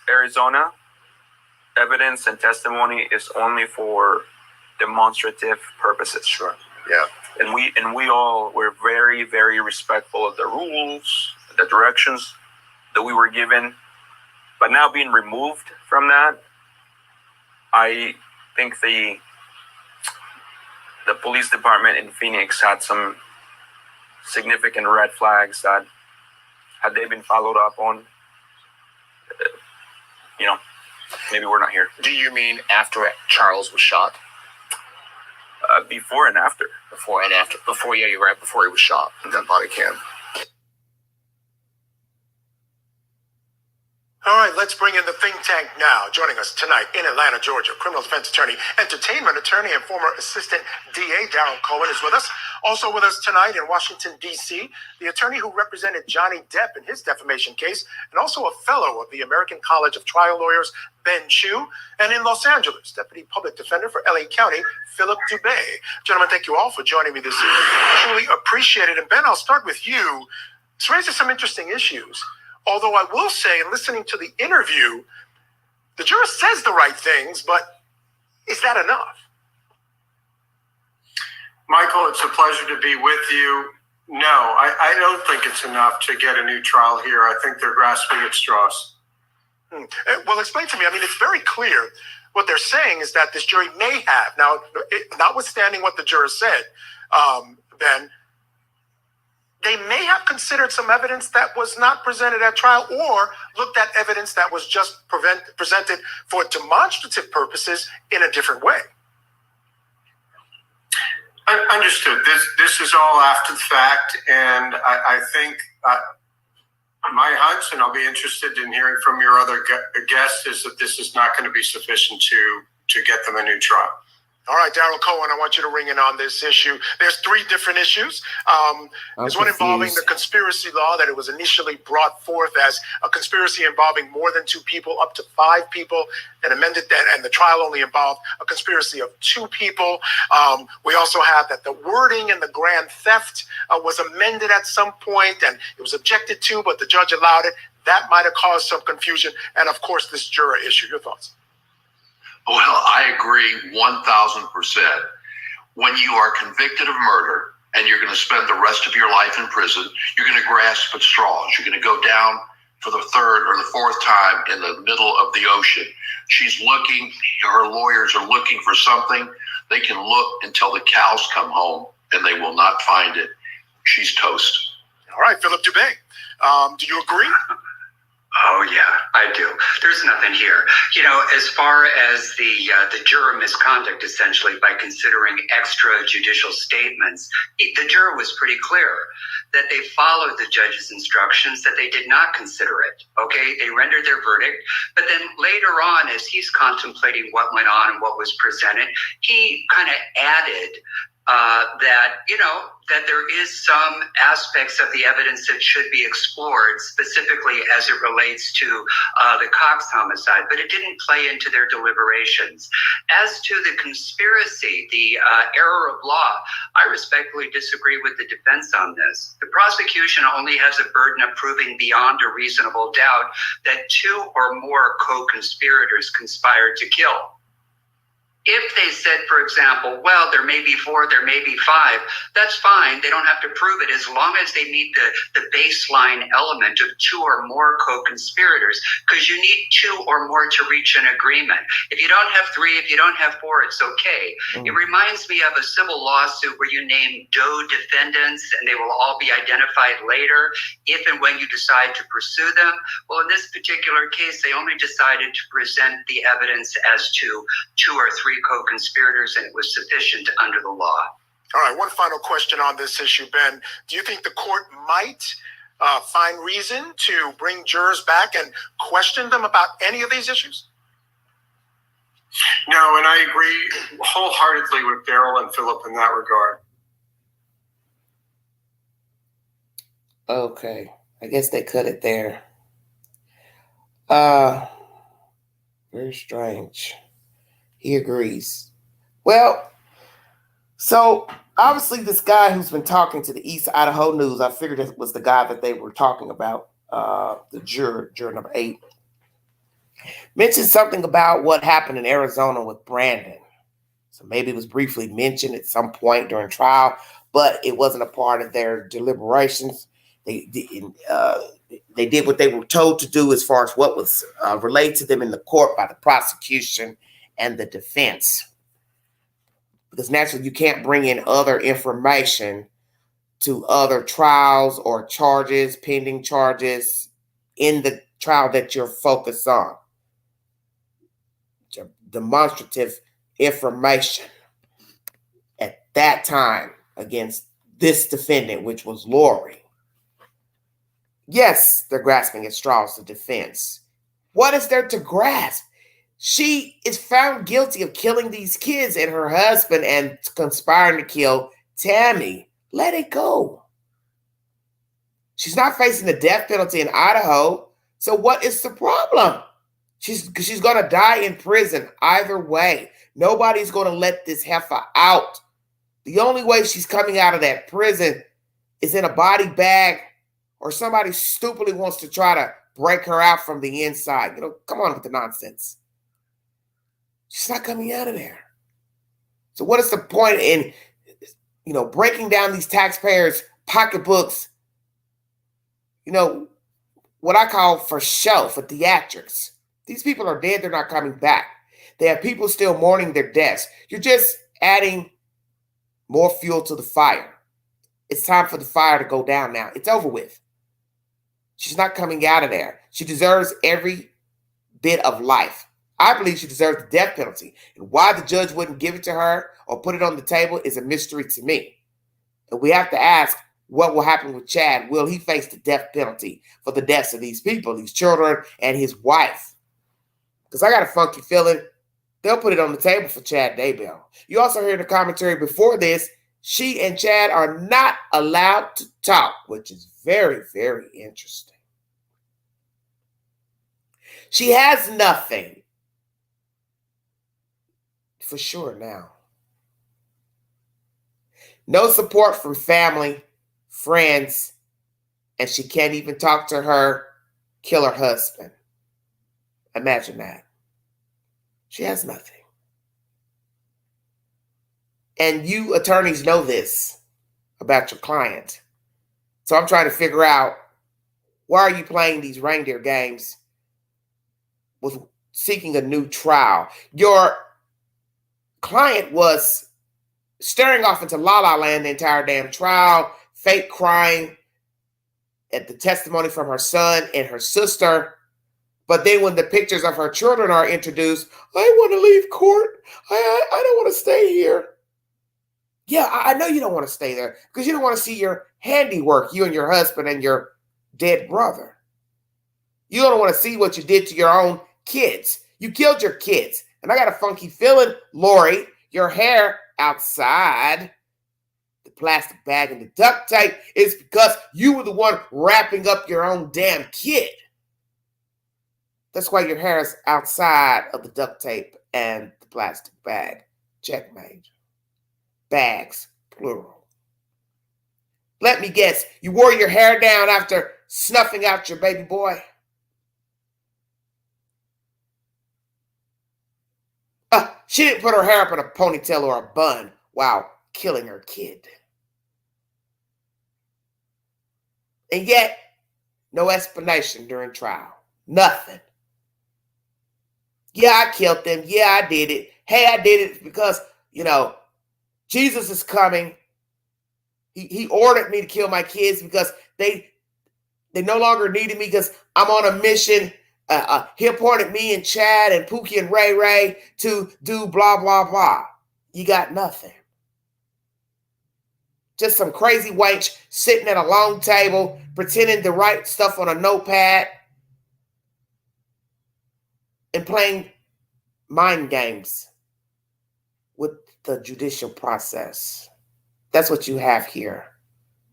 Arizona, evidence and testimony is only for demonstrative purposes. Sure. Yeah. And we all were very, very respectful of the rules, the directions that we were given. But now being removed from that, I think the police department in Phoenix had some significant red flags that, had they been followed up on, you know, maybe we're not here. Do you mean after Charles was shot? Before and after. Before, yeah, you're right. Before he was shot in that body cam. let's bring in the think tank now. Joining us tonight in Atlanta, Georgia, criminal defense attorney, entertainment attorney, and former assistant DA Daryl Cohen is with us. Also with us tonight in Washington, D.C., the attorney who represented Johnny Depp in his defamation case, and also a fellow of the American College of Trial Lawyers, Ben Chu, and in Los Angeles, Deputy Public Defender for L.A. County, Philip Dubé. Gentlemen, thank you all for joining me this evening. Truly appreciate it. And Ben, I'll start with you. This raises some interesting issues. Although I will say, in listening to the interview, the juror says the right things, but is that enough? Michael, it's a pleasure to be with you. No, I don't think it's enough to get a new trial here. I think they're grasping at straws. Well, explain to me. I mean, it's very clear. What they're saying is that this jury may have, now, notwithstanding what the juror said, Ben, they may have considered some evidence that was not presented at trial or looked at evidence that was just presented for demonstrative purposes in a different way. Understood. This is all after the fact, and I think my hunch, and I'll be interested in hearing from your other guests, is that this is not going to be sufficient to get them a new trial. All right, Daryl Cohen, I want you to ring in on this issue. There's three different issues. There's one involving the conspiracy law, that it was initially brought forth as a conspiracy involving more than two people, up to 5 people, and amended that, and the trial only involved a conspiracy of 2 people. We also have that the wording in the grand theft was amended at some point, and it was objected to, but the judge allowed it. That might have caused some confusion. And, of course, this juror issue. Your thoughts? Well, I agree 1,000%. When you are convicted of murder and you're going to spend the rest of your life in prison, you're going to grasp at straws. You're going to go down for the 3rd or the 4th time in the middle of the ocean. She's looking, her lawyers are looking for something. They can look until the cows come home and they will not find it. She's toast. All right, Philip Dubé, do you agree? Oh, yeah, I do. There's nothing here. You know, as far as the juror misconduct, essentially, by considering extrajudicial statements, the juror was pretty clear that they followed the judge's instructions, that they did not consider it. Okay, they rendered their verdict. But then later on, as he's contemplating what went on and what was presented, he kind of added that there is some aspects of the evidence that should be explored, specifically as it relates to the Cox homicide, but it didn't play into their deliberations. As to the conspiracy, the error of law, I respectfully disagree with the defense on this. The prosecution only has a burden of proving beyond a reasonable doubt that 2 or more co-conspirators conspired to kill. If they said, for example, well, there may be 4, there may be 5, that's fine. They don't have to prove it as long as they meet the baseline element of 2 or more co-conspirators, because you need 2 or more to reach an agreement. If you don't have 3, if you don't have 4, it's okay. It reminds me of a civil lawsuit where you name Doe defendants and they will all be identified later if and when you decide to pursue them. Well, in this particular case, they only decided to present the evidence as to 2 or 3 co-conspirators, and it was sufficient under the law. All right, one final question on this issue, Ben. Do you think the court might find reason to bring jurors back and question them about any of these issues? No, and I agree wholeheartedly with Daryl and Philip in that regard. Okay, I guess they cut it there. Very strange. He agrees. Well, so obviously this guy who's been talking to the East Idaho News, I figured it was the guy that they were talking about, the juror number 8, mentioned something about what happened in Arizona with Brandon. So maybe it was briefly mentioned at some point during trial, but it wasn't a part of their deliberations. They did what they were told to do as far as what was relayed to them in the court by the prosecution and the defense. Because naturally, you can't bring in other information to other trials or charges, pending charges in the trial that you're focused on. Demonstrative information at that time against this defendant, which was Lori. Yes, they're grasping at straws, the defense. What is there to grasp? She is found guilty of killing these kids and her husband and conspiring to kill Tammy. Let it go. She's not facing the death penalty in Idaho. So what is the problem? She's going to die in prison either way. Nobody's going to let this heifer out. The only way she's coming out of that prison is in a body bag, or somebody stupidly wants to try to break her out from the inside. Come on with the nonsense. She's not coming out of there. So what is the point in, breaking down these taxpayers' pocketbooks, what I call for show, for theatrics? These people are dead. They're not coming back. They have people still mourning their deaths. You're just adding more fuel to the fire. It's time for the fire to go down now. It's over with. She's not coming out of there. She deserves every bit of life. I believe she deserves the death penalty. And why the judge wouldn't give it to her or put it on the table is a mystery to me. And we have to ask, what will happen with Chad? Will he face the death penalty for the deaths of these people, these children, and his wife? Because I got a funky feeling they'll put it on the table for Chad Daybell. You also heard the commentary before this. She and Chad are not allowed to talk, which is very, very interesting. She has nothing. For sure now. No support from family, friends, and she can't even talk to her killer husband. Imagine that. She has nothing. And you attorneys know this about your client. So I'm trying to figure out, why are you playing these reindeer games with seeking a new trial? Your client was staring off into La La Land the entire damn trial, fake crying at the testimony from her son and her sister. But then when the pictures of her children are introduced, I want to leave court. I don't want to stay here. Yeah, I know you don't want to stay there because you don't want to see your handiwork, you and your husband and your dead brother. You don't want to see what you did to your own kids. You killed your kids. And I got a funky feeling, Lori, your hair outside the plastic bag and the duct tape is because you were the one wrapping up your own damn kid. That's why your hair is outside of the duct tape and the plastic bag. Checkmate. Bags, plural. Let me guess, you wore your hair down after snuffing out your baby boy? She didn't put her hair up in a ponytail or a bun while killing her kid. And yet, no explanation during trial. Nothing. Yeah, I killed them. Yeah, I did it. Hey, I did it because, Jesus is coming. He ordered me to kill my kids because they no longer needed me because I'm on a mission. He appointed me and Chad and Pookie and Ray Ray to do blah, blah, blah. You got nothing. Just some crazy wench sitting at a long table, pretending to write stuff on a notepad and playing mind games with the judicial process. That's what you have here,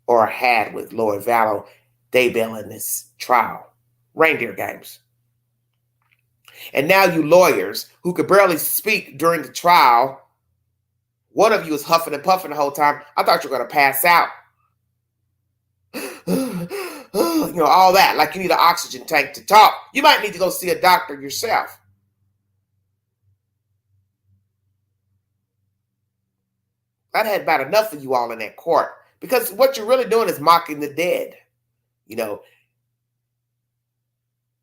or had with Lord Vallow, Daybell in this trial. Reindeer games. And now you lawyers who could barely speak during the trial, one of you is huffing and puffing the whole time. I thought you were going to pass out. All that, like you need an oxygen tank to talk. You might need to go see a doctor yourself. I'd had about enough of you all in that court, because what you're really doing is mocking the dead.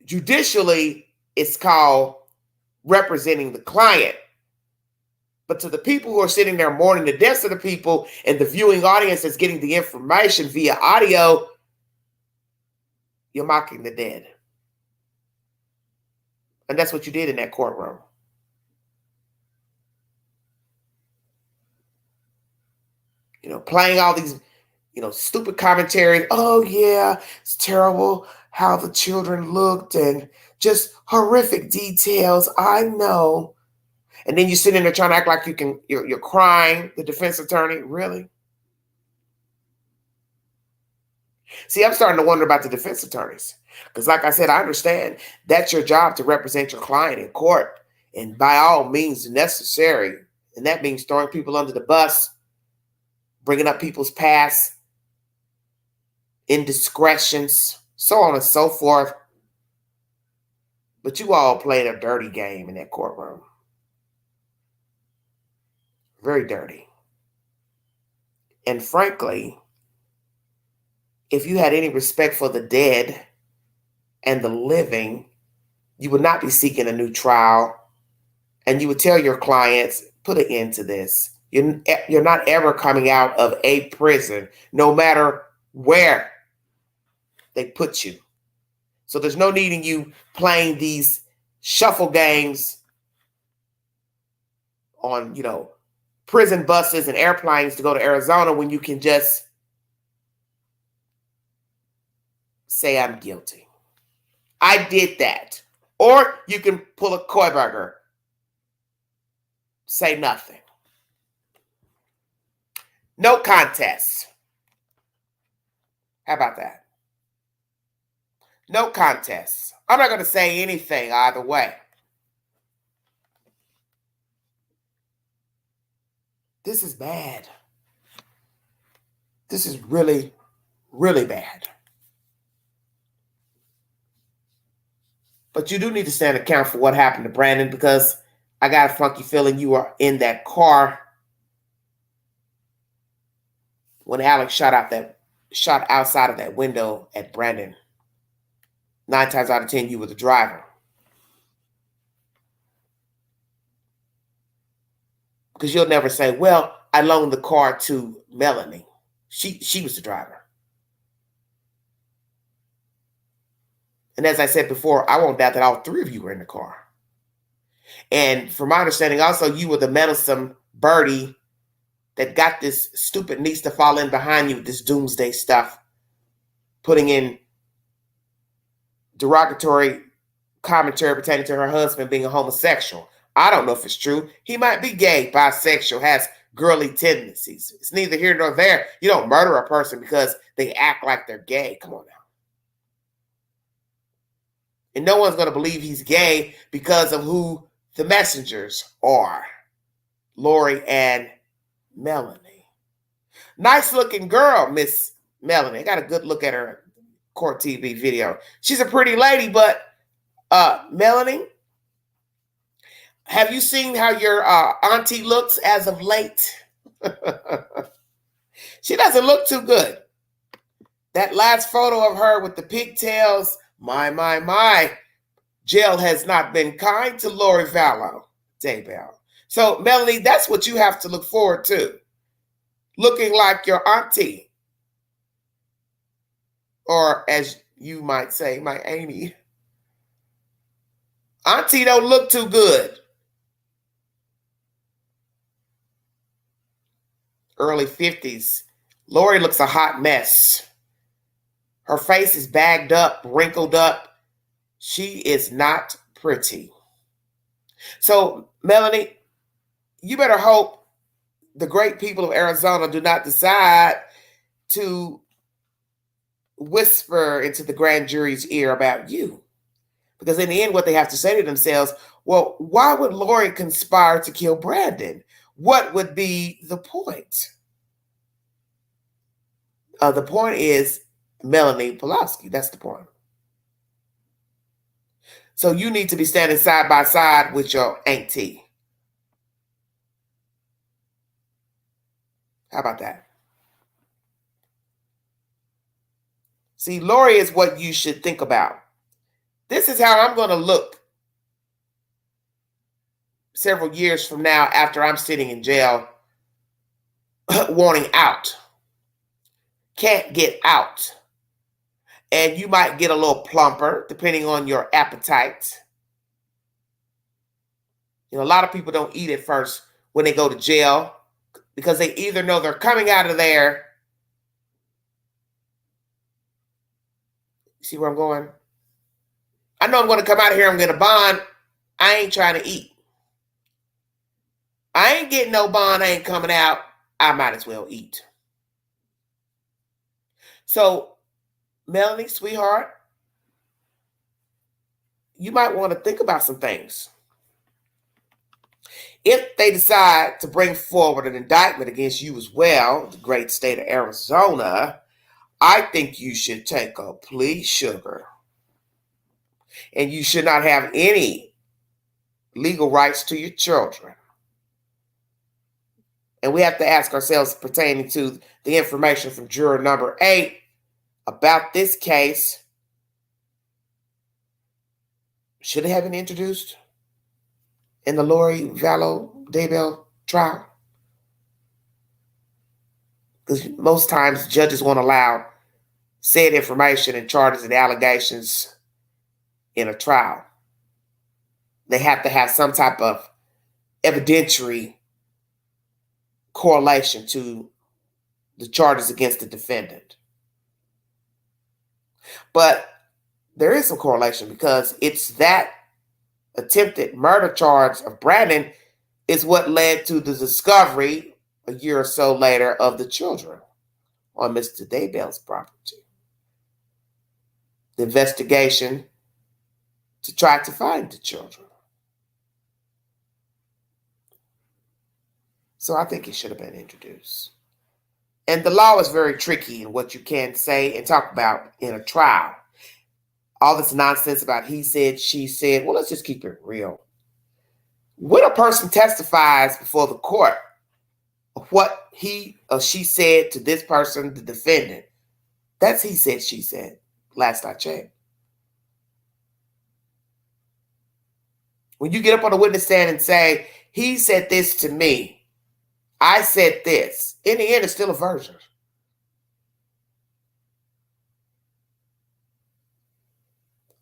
Judicially, it's called representing the client. But to the people who are sitting there mourning the deaths of the people and the viewing audience that's getting the information via audio, you're mocking the dead. And that's what you did in that courtroom. Playing all these, stupid commentary. Oh, yeah, it's terrible how the children looked and just horrific details. I know. And then you're sitting there trying to act like you're crying, the defense attorney. Really? See, I'm starting to wonder about the defense attorneys. Because like I said, I understand that's your job to represent your client in court. And by all means necessary. And that means throwing people under the bus, bringing up people's past, indiscretions, so on and so forth. But you all played a dirty game in that courtroom. Very dirty. And frankly, if you had any respect for the dead and the living, you would not be seeking a new trial. And you would tell your clients, put an end to this. You're not ever coming out of a prison, no matter where they put you. So there's no need in you playing these shuffle games on, prison buses and airplanes to go to Arizona when you can just say I'm guilty. I did that. Or you can pull a Koiberger. Say nothing. No contest. How about that? No contest. I'm not going to say anything either way. This is bad. This is really, really bad. But you do need to stand account for what happened to Brandon, because I got a funky feeling you were in that car when Alex shot outside of that window at Brandon. 9 times out of 10, you were the driver. Because you'll never say, well, I loaned the car to Melanie. She was the driver. And as I said before, I won't doubt that all 3 of you were in the car. And from my understanding, also, you were the meddlesome birdie that got this stupid niece to fall in behind you with this doomsday stuff, putting in derogatory commentary pertaining to her husband being a homosexual. I don't know if it's true. He might be gay, bisexual, has girly tendencies. It's neither here nor there. You don't murder a person because they act like they're gay. Come on now. And no one's going to believe he's gay because of who the messengers are. Lori and Melanie. Nice looking girl, Miss Melanie. I got a good look at her court TV video. She's a pretty lady, but Melanie, have you seen how your auntie looks as of late? She doesn't look too good. That last photo of her with the pigtails, my. Jail has not been kind to Lori Vallow, Daybell. So, Melanie, that's what you have to look forward to. Looking like your auntie. Or as you might say, my auntie. Auntie don't look too good. Early 50s. Lori looks a hot mess. Her face is bagged up, wrinkled up. She is not pretty. So, Melanie, you better hope the great people of Arizona do not decide to whisper into the grand jury's ear about you. Because in the end, what they have to say to themselves, well, why would Lori conspire to kill Brandon? What would be the point? The point is Melanie Pawlowski. That's the point. So you need to be standing side by side with your auntie. How about that? See, Lori is what you should think about. This is how I'm going to look several years from now after I'm sitting in jail wanting out. Can't get out. And you might get a little plumper depending on your appetite. A lot of people don't eat at first when they go to jail because they either know they're coming out of there See where I'm going? I know I'm going to come out of here and get a bond. I ain't trying to eat. I ain't getting no bond. I ain't coming out. I might as well eat. So, Melanie, sweetheart, you might want to think about some things. If they decide to bring forward an indictment against you as well, the great state of Arizona, I think you should take a plea, sugar. And you should not have any legal rights to your children. And we have to ask ourselves, pertaining to the information from juror number 8 about this case, should it have been introduced in the Lori Vallow Daybell trial? Because most times judges won't allow said information and charges and allegations in a trial. They have to have some type of evidentiary correlation to the charges against the defendant. But there is some correlation, because it's that attempted murder charge of Brandon is what led to the discovery a year or so later of the children on Mr. Daybell's property. The investigation to try to find the children. So I think it should have been introduced. And the law is very tricky in what you can say and talk about in a trial. All this nonsense about he said, she said. Well, let's just keep it real. When a person testifies before the court of what he or she said to this person, the defendant, that's he said, she said, last I checked. When you get up on the witness stand and say, he said this to me, I said this, in the end, it's still a version.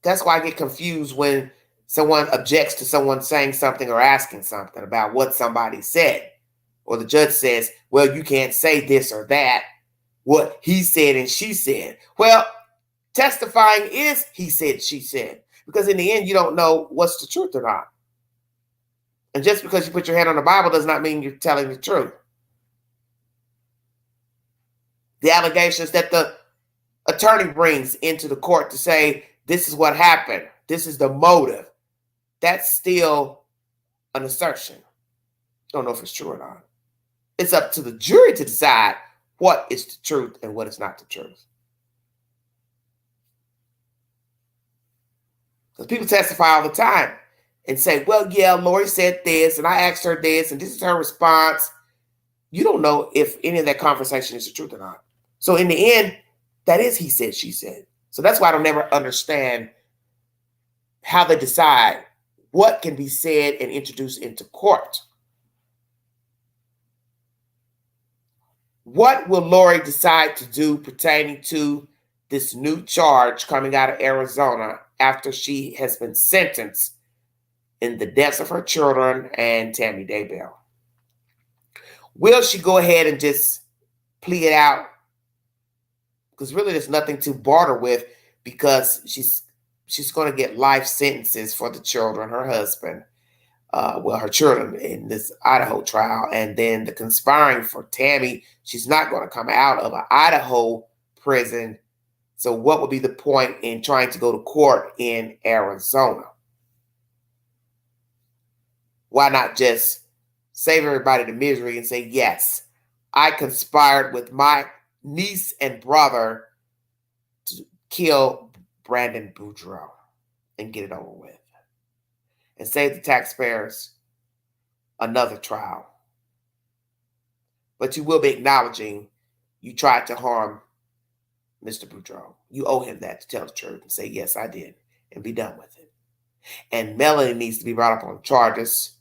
That's why I get confused when someone objects to someone saying something or asking something about what somebody said. Or the judge says, well, you can't say this or that, what he said and she said. Well, testifying is he said, she said. Because in the end, you don't know what's the truth or not. And just because you put your hand on the Bible does not mean you're telling the truth. The allegations that the attorney brings into the court to say, this is what happened, this is the motive, that's still an assertion. Don't know if it's true or not. It's up to the jury to decide what is the truth and what is not the truth. Because people testify all the time and say, well, yeah, Lori said this, and I asked her this, and this is her response. You don't know if any of that conversation is the truth or not. So in the end, that is he said, she said. So that's why I don't ever understand how they decide what can be said and introduced into court. What will Lori decide to do pertaining to this new charge coming out of Arizona after she has been sentenced in the deaths of her children and Tammy Daybell? Will she go ahead and just plea it out? Because really there's nothing to barter with, because she's going to get life sentences for the children, her husband, her children in this Idaho trial. And then the conspiring for Tammy, she's not going to come out of an Idaho prison. So what would be the point in trying to go to court in Arizona? Why not just save everybody the misery and say, yes, I conspired with my niece and brother to kill Brandon Boudreaux and get it over with, and save the taxpayers another trial. But you will be acknowledging you tried to harm Mr. Boudreaux. You owe him that, to tell the truth and say, yes, I did, and be done with it. And Melanie needs to be brought up on charges,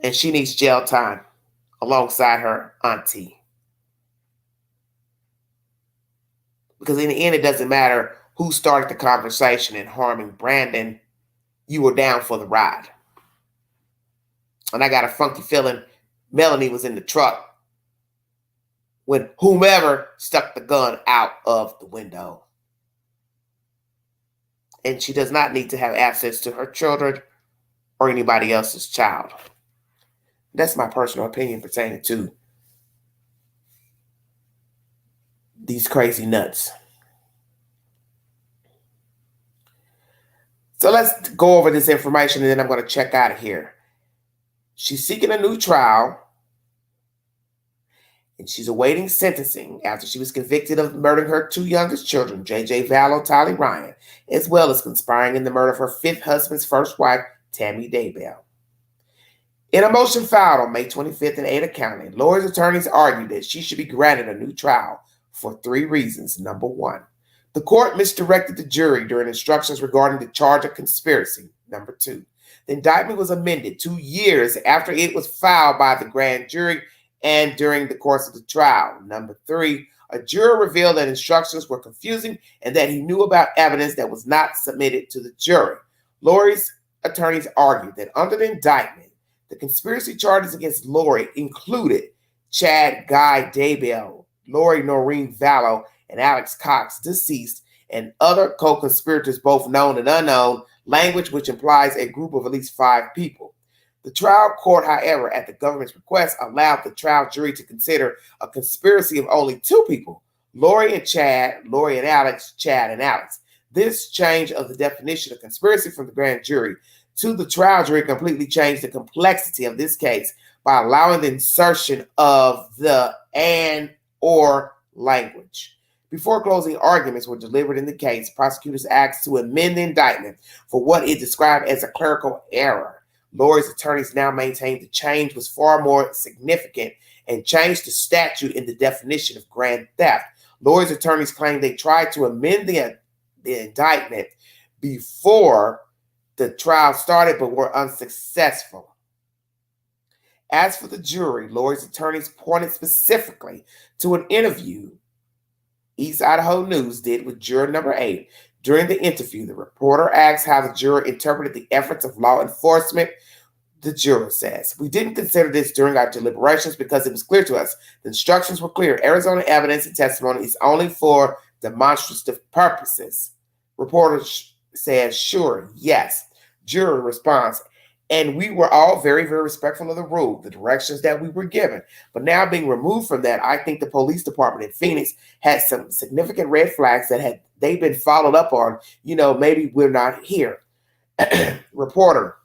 and she needs jail time alongside her auntie. Because in the end, it doesn't matter who started the conversation in harming Brandon. You were down for the ride. And I got a funky feeling Melanie was in the truck when whomever stuck the gun out of the window. and she does not need to have access to her children or anybody else's child. That's my personal opinion pertaining to these crazy nuts. So let's go over this information and then I'm going to check out of here. She's seeking a new trial and she's awaiting sentencing after she was convicted of murdering her two youngest children, J.J. Vallow, Tylee Ryan, as well as conspiring in the murder of her fifth husband's first wife, Tammy Daybell. In a motion filed on May 25th in Ada County, Lori's attorneys argued that she should be granted a new trial for three reasons. Number one, the court misdirected the jury during instructions regarding the charge of conspiracy. Number two, the indictment was amended 2 years after it was filed by the grand jury and during the course of the trial. Number three, a juror revealed that instructions were confusing and that he knew about evidence that was not submitted to the jury. Lori's attorneys argued that under the indictment, the conspiracy charges against Lori included Chad Guy Daybell, Lori Noreen Vallow, and Alex Cox, deceased, and other co-conspirators, both known and unknown, language which implies a group of at least 5 people. The trial court, however, at the government's request, allowed the trial jury to consider a conspiracy of only 2 people, Lori and Chad, Lori and Alex, Chad and Alex. This change of the definition of conspiracy from the grand jury to the trial jury completely changed the complexity of this case by allowing the insertion of the and or language. Before closing arguments were delivered in the case, prosecutors asked to amend the indictment for what it described as a clerical error. Lori's attorneys now maintained the change was far more significant and changed the statute in the definition of grand theft. Lori's attorneys claimed they tried to amend the indictment before the trial started but were unsuccessful. As for the jury, Lori's attorneys pointed specifically to an interview East Idaho News did with juror number 8. During the interview, the reporter asked how the juror interpreted the efforts of law enforcement. The juror says, "We didn't consider this during our deliberations because it was clear to us. The instructions were clear. Arizona evidence and testimony is only for demonstrative purposes." Reporter says, "Sure, yes." Juror responds, "And we were all very, very respectful of the rule, the directions that we were given. But now being removed from that, I think the police department in Phoenix had some significant red flags that had they been followed up on. Maybe we're not here." Reporter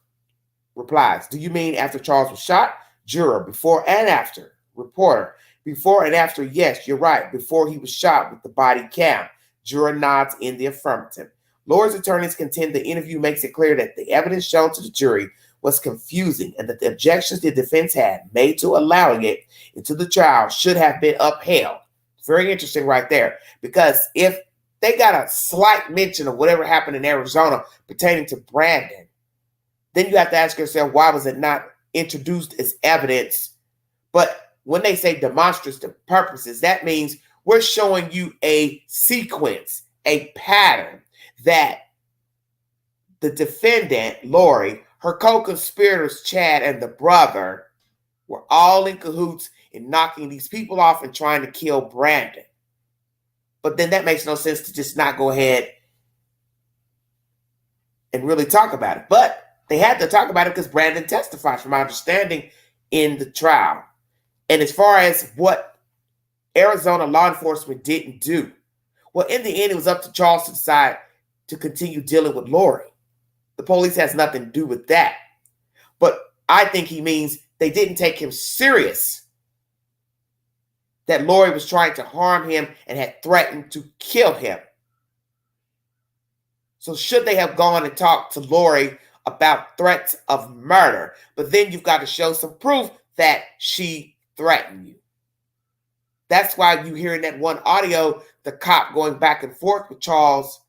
replies, "Do you mean after Charles was shot?" Juror, "Before and after." Reporter, "Before and after, yes, you're right. Before he was shot with the body cam." Juror nods in the affirmative. Lori's attorneys contend the interview makes it clear that the evidence shown to the jury was confusing and that the objections the defense had made to allowing it into the trial should have been upheld. Very interesting right there, because if they got a slight mention of whatever happened in Arizona pertaining to Brandon, then you have to ask yourself, why was it not introduced as evidence? But when they say demonstrative purposes, that means we're showing you a sequence, a pattern that the defendant, Lori, her co-conspirators, Chad and the brother, were all in cahoots in knocking these people off and trying to kill Brandon. But then that makes no sense to just not go ahead and really talk about it. But they had to talk about it because Brandon testified, from my understanding, in the trial. And as far as what Arizona law enforcement didn't do, well, in the end, it was up to Charles to decide to continue dealing with Lori. The police has nothing to do with that. But I think he means they didn't take him serious, that Lori was trying to harm him and had threatened to kill him. So should they have gone and talked to Lori about threats of murder? But then you've got to show some proof that she threatened you. That's why you hear in that one audio, the cop going back and forth with Charles.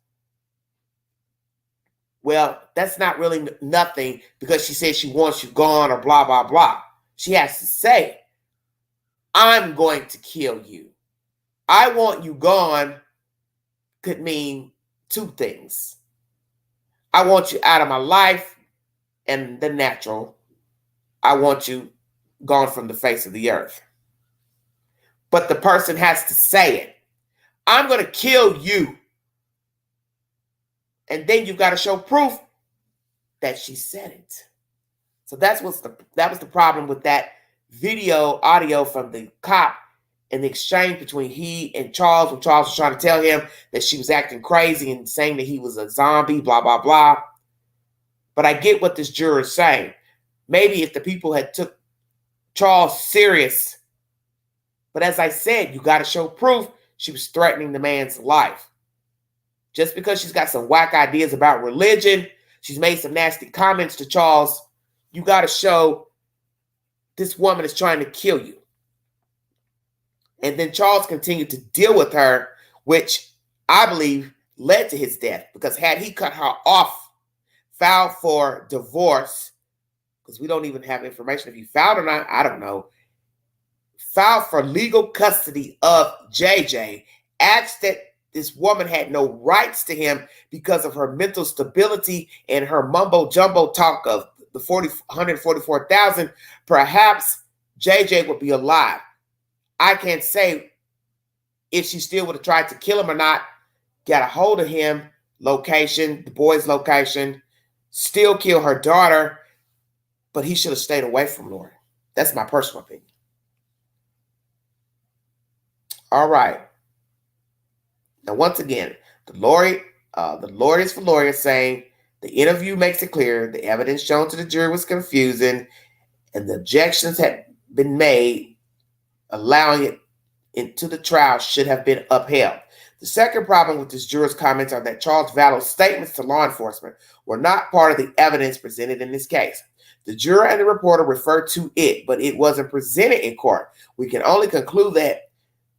Well, that's not really nothing, because she says she wants you gone or blah, blah, blah. She has to say, "I'm going to kill you." "I want you gone" could mean 2 things. I want you out of my life, and the natural, I want you gone from the face of the earth. But the person has to say it. "I'm going to kill you." And then you've got to show proof that she said it. So that was the problem with that audio from the cop and the exchange between he and Charles, when Charles was trying to tell him that she was acting crazy and saying that he was a zombie, blah, blah, blah. But I get what this juror is saying. Maybe if the people had took Charles serious, but as I said, you got to show proof she was threatening the man's life. Just because she's got some whack ideas about religion, she's made some nasty comments to Charles, you got to show this woman is trying to kill you. And then Charles continued to deal with her, which I believe led to his death. Because had he cut her off, filed for divorce, because we don't even have information if he filed or not, I don't know, filed for legal custody of JJ, asked that this woman had no rights to him because of her mental stability and her mumbo jumbo talk of the 144,000, perhaps JJ would be alive. I can't say if she still would have tried to kill him or not. Got a hold of him, location, the boy's location, still kill her daughter, but he should have stayed away from Lori. That's my personal opinion. All right. Now, once again, the lawyers for lawyers saying the interview makes it clear the evidence shown to the jury was confusing and the objections had been made allowing it into the trial should have been upheld. The second problem with this juror's comments are that Charles Vallow's statements to law enforcement were not part of the evidence presented in this case. The juror and the reporter referred to it, but it wasn't presented in court. We can only conclude that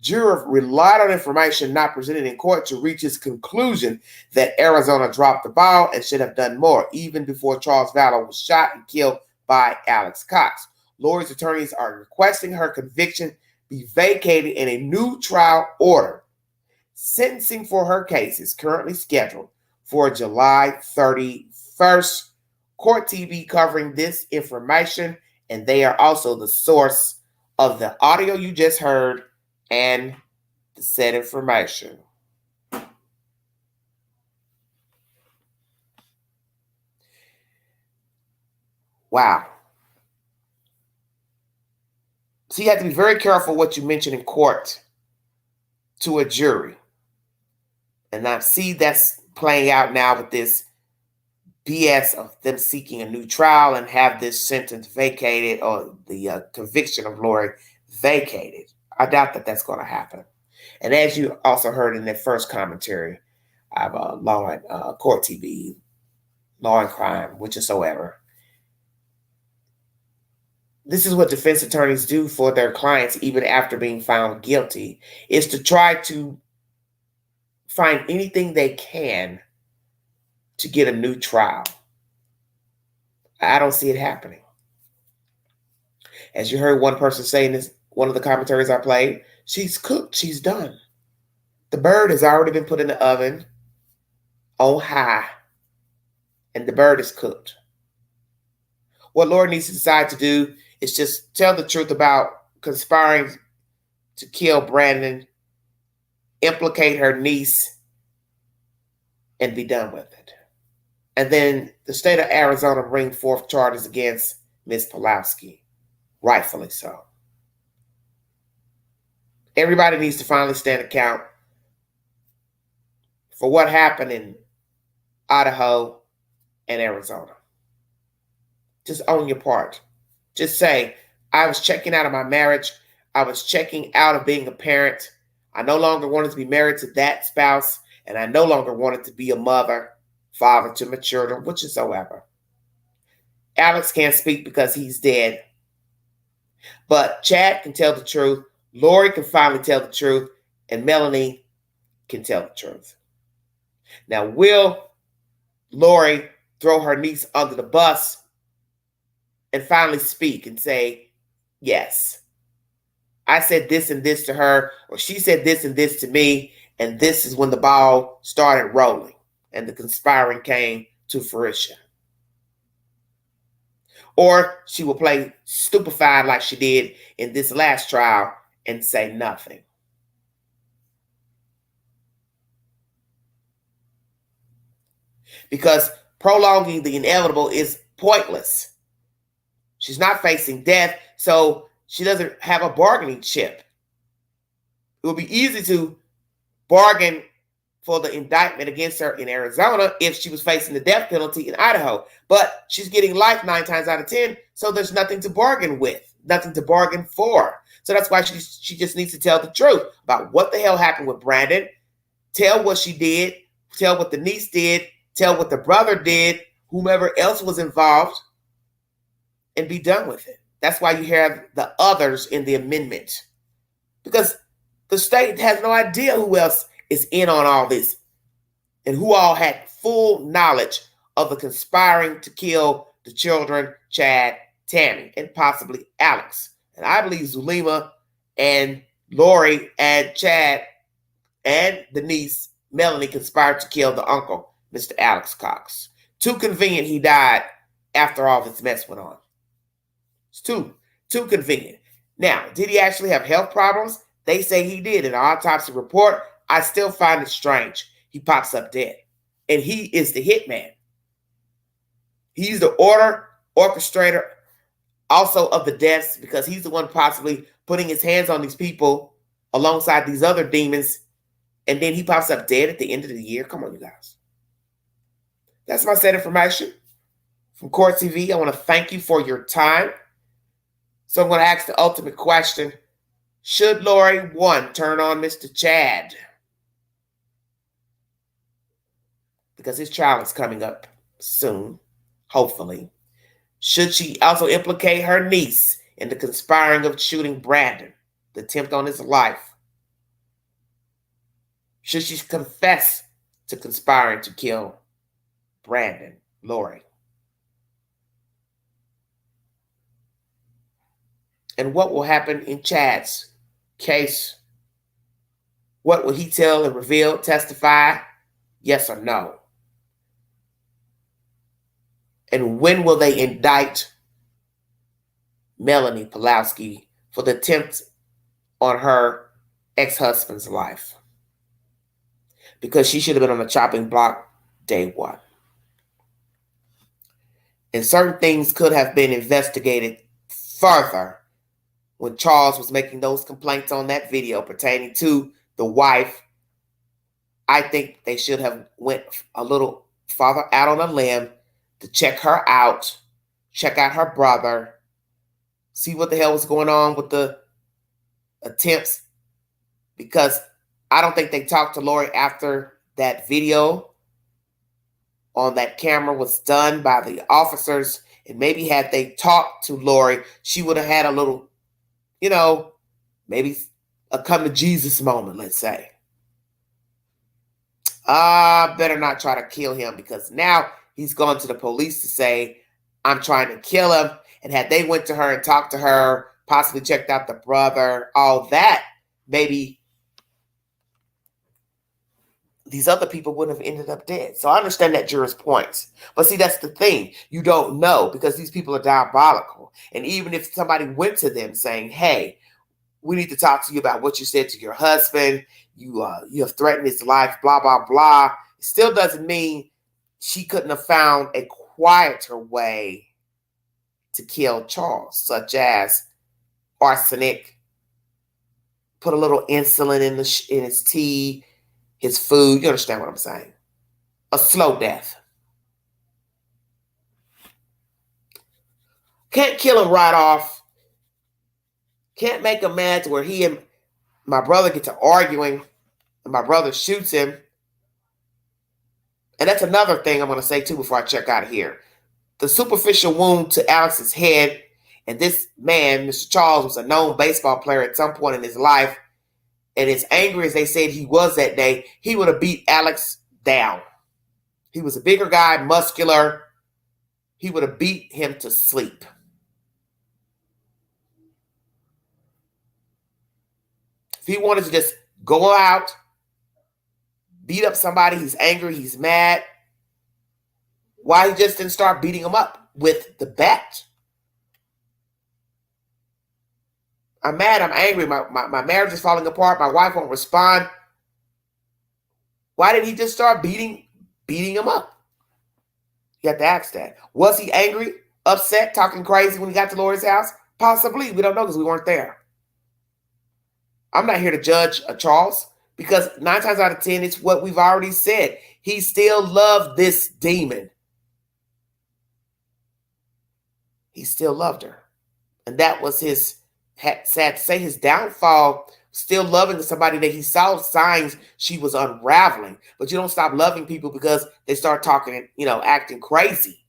juror relied on information not presented in court to reach his conclusion that Arizona dropped the ball and should have done more, even before Charles Vallow was shot and killed by Alex Cox. Lori's attorneys are requesting her conviction be vacated in a new trial order. Sentencing for her case is currently scheduled for July 31st. Court TV covering this information, and they are also the source of the audio you just heard and the said information. Wow. So you have to be very careful what you mention in court to a jury. And I see that's playing out now with this BS of them seeking a new trial and have this sentence vacated or the conviction of Lori vacated. I doubt that that's going to happen. And as you also heard in that first commentary of Court TV, Law and Crime, whichsoever, this is what defense attorneys do for their clients even after being found guilty, is to try to find anything they can to get a new trial. I don't see it happening. As you heard one person say in this, one of the commentaries I played, she's cooked, she's done. The bird has already been put in the oven on high, and the bird is cooked. What Lori needs to decide to do is just tell the truth about conspiring to kill Brandon, implicate her niece, and be done with it. And then the state of Arizona bring forth charges against Ms. Pawlowski, rightfully so. Everybody needs to finally stand account for what happened in Idaho and Arizona. Just own your part. Just say, I was checking out of my marriage. I was checking out of being a parent. I no longer wanted to be married to that spouse, and I no longer wanted to be a mother, father to my children, whichsoever. Alex can't speak because he's dead. But Chad can tell the truth. Lori can finally tell the truth. And Melanie can tell the truth. Now, will Lori throw her niece under the bus and finally speak and say, yes, I said this and this to her, or she said this and this to me, and this is when the ball started rolling and the conspiring came to fruition? Or she will play stupefied like she did in this last trial and say nothing. because prolonging the inevitable is pointless. She's not facing death, so she doesn't have a bargaining chip. It would be easy to bargain for the indictment against her in Arizona if she was facing the death penalty in Idaho. But she's getting life 9 times out of 10, so there's nothing to bargain with, nothing to bargain for. So that's why she just needs to tell the truth about what the hell happened with Brandon, tell what she did, tell what the niece did, tell what the brother did, whomever else was involved, and be done with it. That's why you have the others in the amendment. Because the state has no idea who else is in on all this and who all had full knowledge of the conspiring to kill the children, Chad, Tammy, and possibly Alex. And I believe Zulema and Lori and Chad and the niece, Melanie, conspired to kill the uncle, Mr. Alex Cox. Too convenient he died after all this mess went on. It's too convenient. Now, did he actually have health problems? They say he did. In the autopsy report, I still find it strange. He pops up dead. And he is the hitman. He's the orchestrator also of the deaths, because he's the one possibly putting his hands on these people alongside these other demons. And then he pops up dead at the end of the year. Come on, you guys. That's my set information from Court TV. I want to thank you for your time. So I'm going to ask the ultimate question. Should Lori, 1, turn on Mr. Chad? Because his trial is coming up soon, hopefully. Should she also implicate her niece in the conspiring of shooting Brandon, the attempt on his life? Should she confess to conspiring to kill Brandon, Lori? And what will happen in Chad's case? What will he tell and reveal, testify? Yes or no? And when will they indict Melanie Pawlowski for the attempt on her ex-husband's life? Because she should have been on the chopping block day 1. And certain things could have been investigated further when Charles was making those complaints on that video pertaining to the wife. I think they should have went a little farther out on a limb to check her out, check out her brother, see what the hell was going on with the attempts, because I don't think they talked to Lori after that video on that camera was done by the officers. And maybe had they talked to Lori, she would have had a little, maybe a come to Jesus moment, let's say. Better not try to kill him, because now he's gone to the police to say, I'm trying to kill him. And had they went to her and talked to her, possibly checked out the brother, all that, maybe these other people wouldn't have ended up dead. So I understand that juror's points. But see, that's the thing. You don't know, because these people are diabolical. And even if somebody went to them saying, hey, we need to talk to you about what you said to your husband. You have threatened his life, blah, blah, blah. It still doesn't mean she couldn't have found a quieter way to kill Charles, such as arsenic, put a little insulin in his tea, his food. You understand what I'm saying? A slow death. Can't kill him right off. Can't make him mad to where he and my brother get to arguing and my brother shoots him. And that's another thing I'm going to say too before I check out of here. The superficial wound to Alex's head, and this man, Mr. Charles, was a known baseball player at some point in his life. And as angry as they said he was that day, he would have beat Alex down. He was a bigger guy, muscular. He would have beat him to sleep. If he wanted to just go out, beat up somebody, he's angry, he's mad, why he just didn't start beating him up with the bat? I'm mad, I'm angry, my marriage is falling apart, my wife won't respond. Why did he just start beating him up? You have to ask that. Was he angry, upset, talking crazy when he got to Lori's house? Possibly. We don't know because we weren't there. I'm not here to judge Charles because 9 times out of 10, it's what we've already said. He still loved this demon. He still loved her. And that was his, sad to say, his downfall. Still loving somebody that he saw signs she was unraveling. But you don't stop loving people because they start talking and, acting crazy.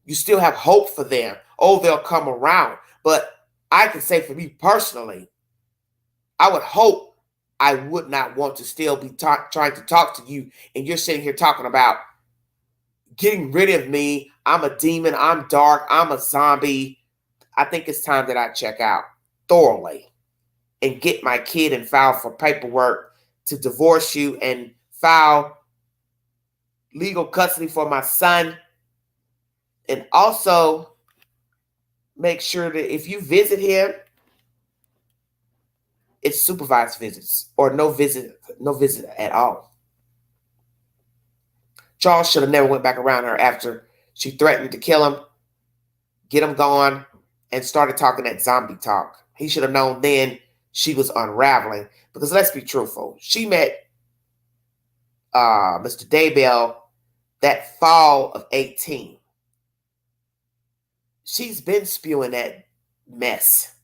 You still have hope for them. Oh, they'll come around. But I can say for me personally, I would hope I would not want to still be trying to talk to you. And you're sitting here talking about getting rid of me. I'm a demon. I'm dark. I'm a zombie. I think it's time that I check out thoroughly and get my kid and file for paperwork to divorce you and file legal custody for my son. And also make sure that if you visit him, it's supervised visits or no visit at all. Charles should have never went back around her after she threatened to kill him, get him gone, and started talking that zombie talk. He should have known then she was unraveling. Because let's be truthful, she met Mr. Daybell that fall of 18. She's been spewing that mess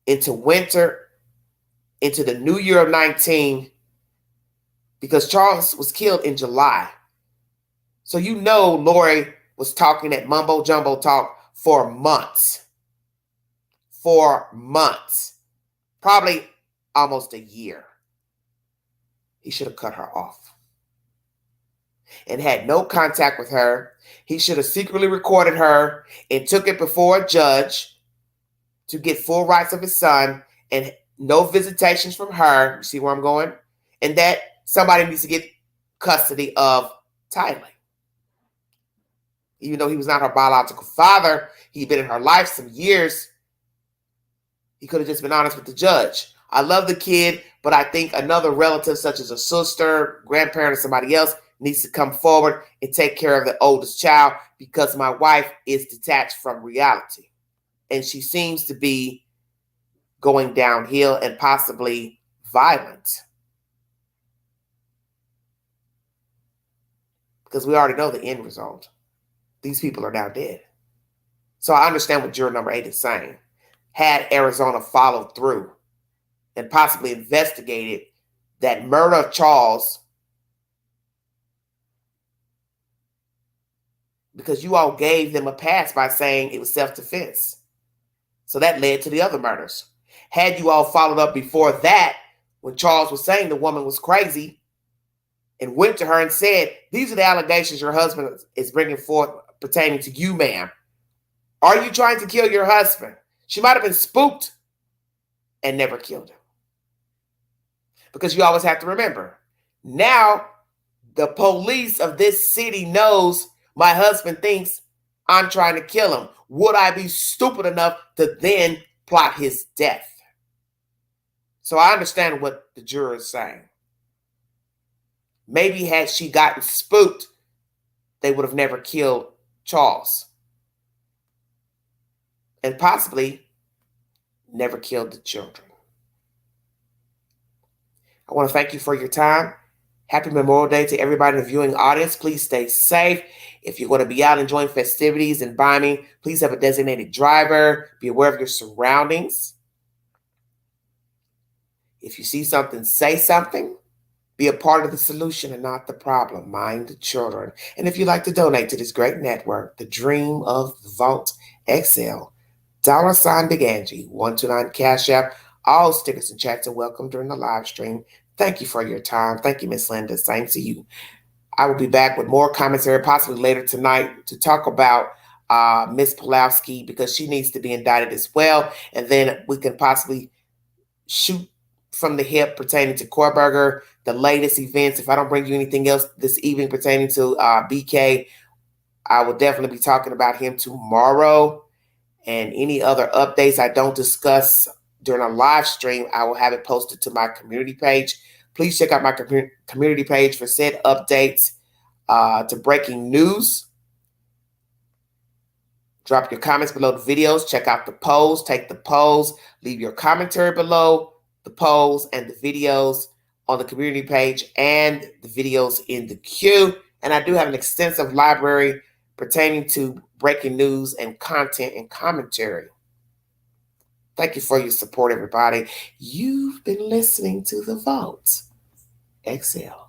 into winter, into the new year of 19, because Charles was killed in July. So Lori was talking that mumbo jumbo talk for months. For months. Probably almost a year. He should have cut her off and had no contact with her. He should have secretly recorded her and took it before a judge to get full rights of his son and no visitations from her. You see where I'm going? And that somebody needs to get custody of Tyler. Even though he was not her biological father, he'd been in her life some years. He could have just been honest with the judge. I love the kid, but I think another relative, such as a sister, grandparent, or somebody else, needs to come forward and take care of the oldest child because my wife is detached from reality. And she seems to be going downhill and possibly violent. Because we already know the end result. These people are now dead. So I understand what juror number 8 is saying. Had Arizona followed through and possibly investigated that murder of Charles, because you all gave them a pass by saying it was self-defense. So that led to the other murders. Had you all followed up before that, when Charles was saying the woman was crazy, and went to her and said, these are the allegations your husband is bringing forth pertaining to you, ma'am. Are you trying to kill your husband? She might have been spooked and never killed him. Because you always have to remember, now the police of this city knows my husband thinks I'm trying to kill him. Would I be stupid enough to then plot his death? So I understand what the juror is saying. Maybe had she gotten spooked, they would have never killed Charles. And possibly never killed the children. I want to thank you for your time. Happy Memorial Day to everybody in the viewing audience. Please stay safe. If you're going to be out enjoying festivities and bombing, please have a designated driver. Be aware of your surroundings. If you see something, say something. Be a part of the solution and not the problem. Mind the children. And if you'd like to donate to this great network, the dream of the Vault XL, $ Big Angie, 129 Cash App. All stickers and chats are welcome during the live stream. Thank you for your time. Thank you, Miss Linda. Same to you. I will be back with more commentary possibly later tonight to talk about Miss Pawlowski because she needs to be indicted as well. And then we can possibly shoot from the hip pertaining to Korberger, the latest events. If I don't bring you anything else this evening pertaining to BK, I will definitely be talking about him tomorrow. And any other updates I don't discuss during a live stream, I will have it posted to my community page. Please check out my community page for said updates. to breaking news. Drop your comments below the videos. Check out the polls. Take the polls. Leave your commentary below the polls and the videos on the community page and the videos in the queue. And I do have an extensive library pertaining to breaking news and content and commentary. Thank you for your support, everybody. You've been listening to The Vault. Exhale.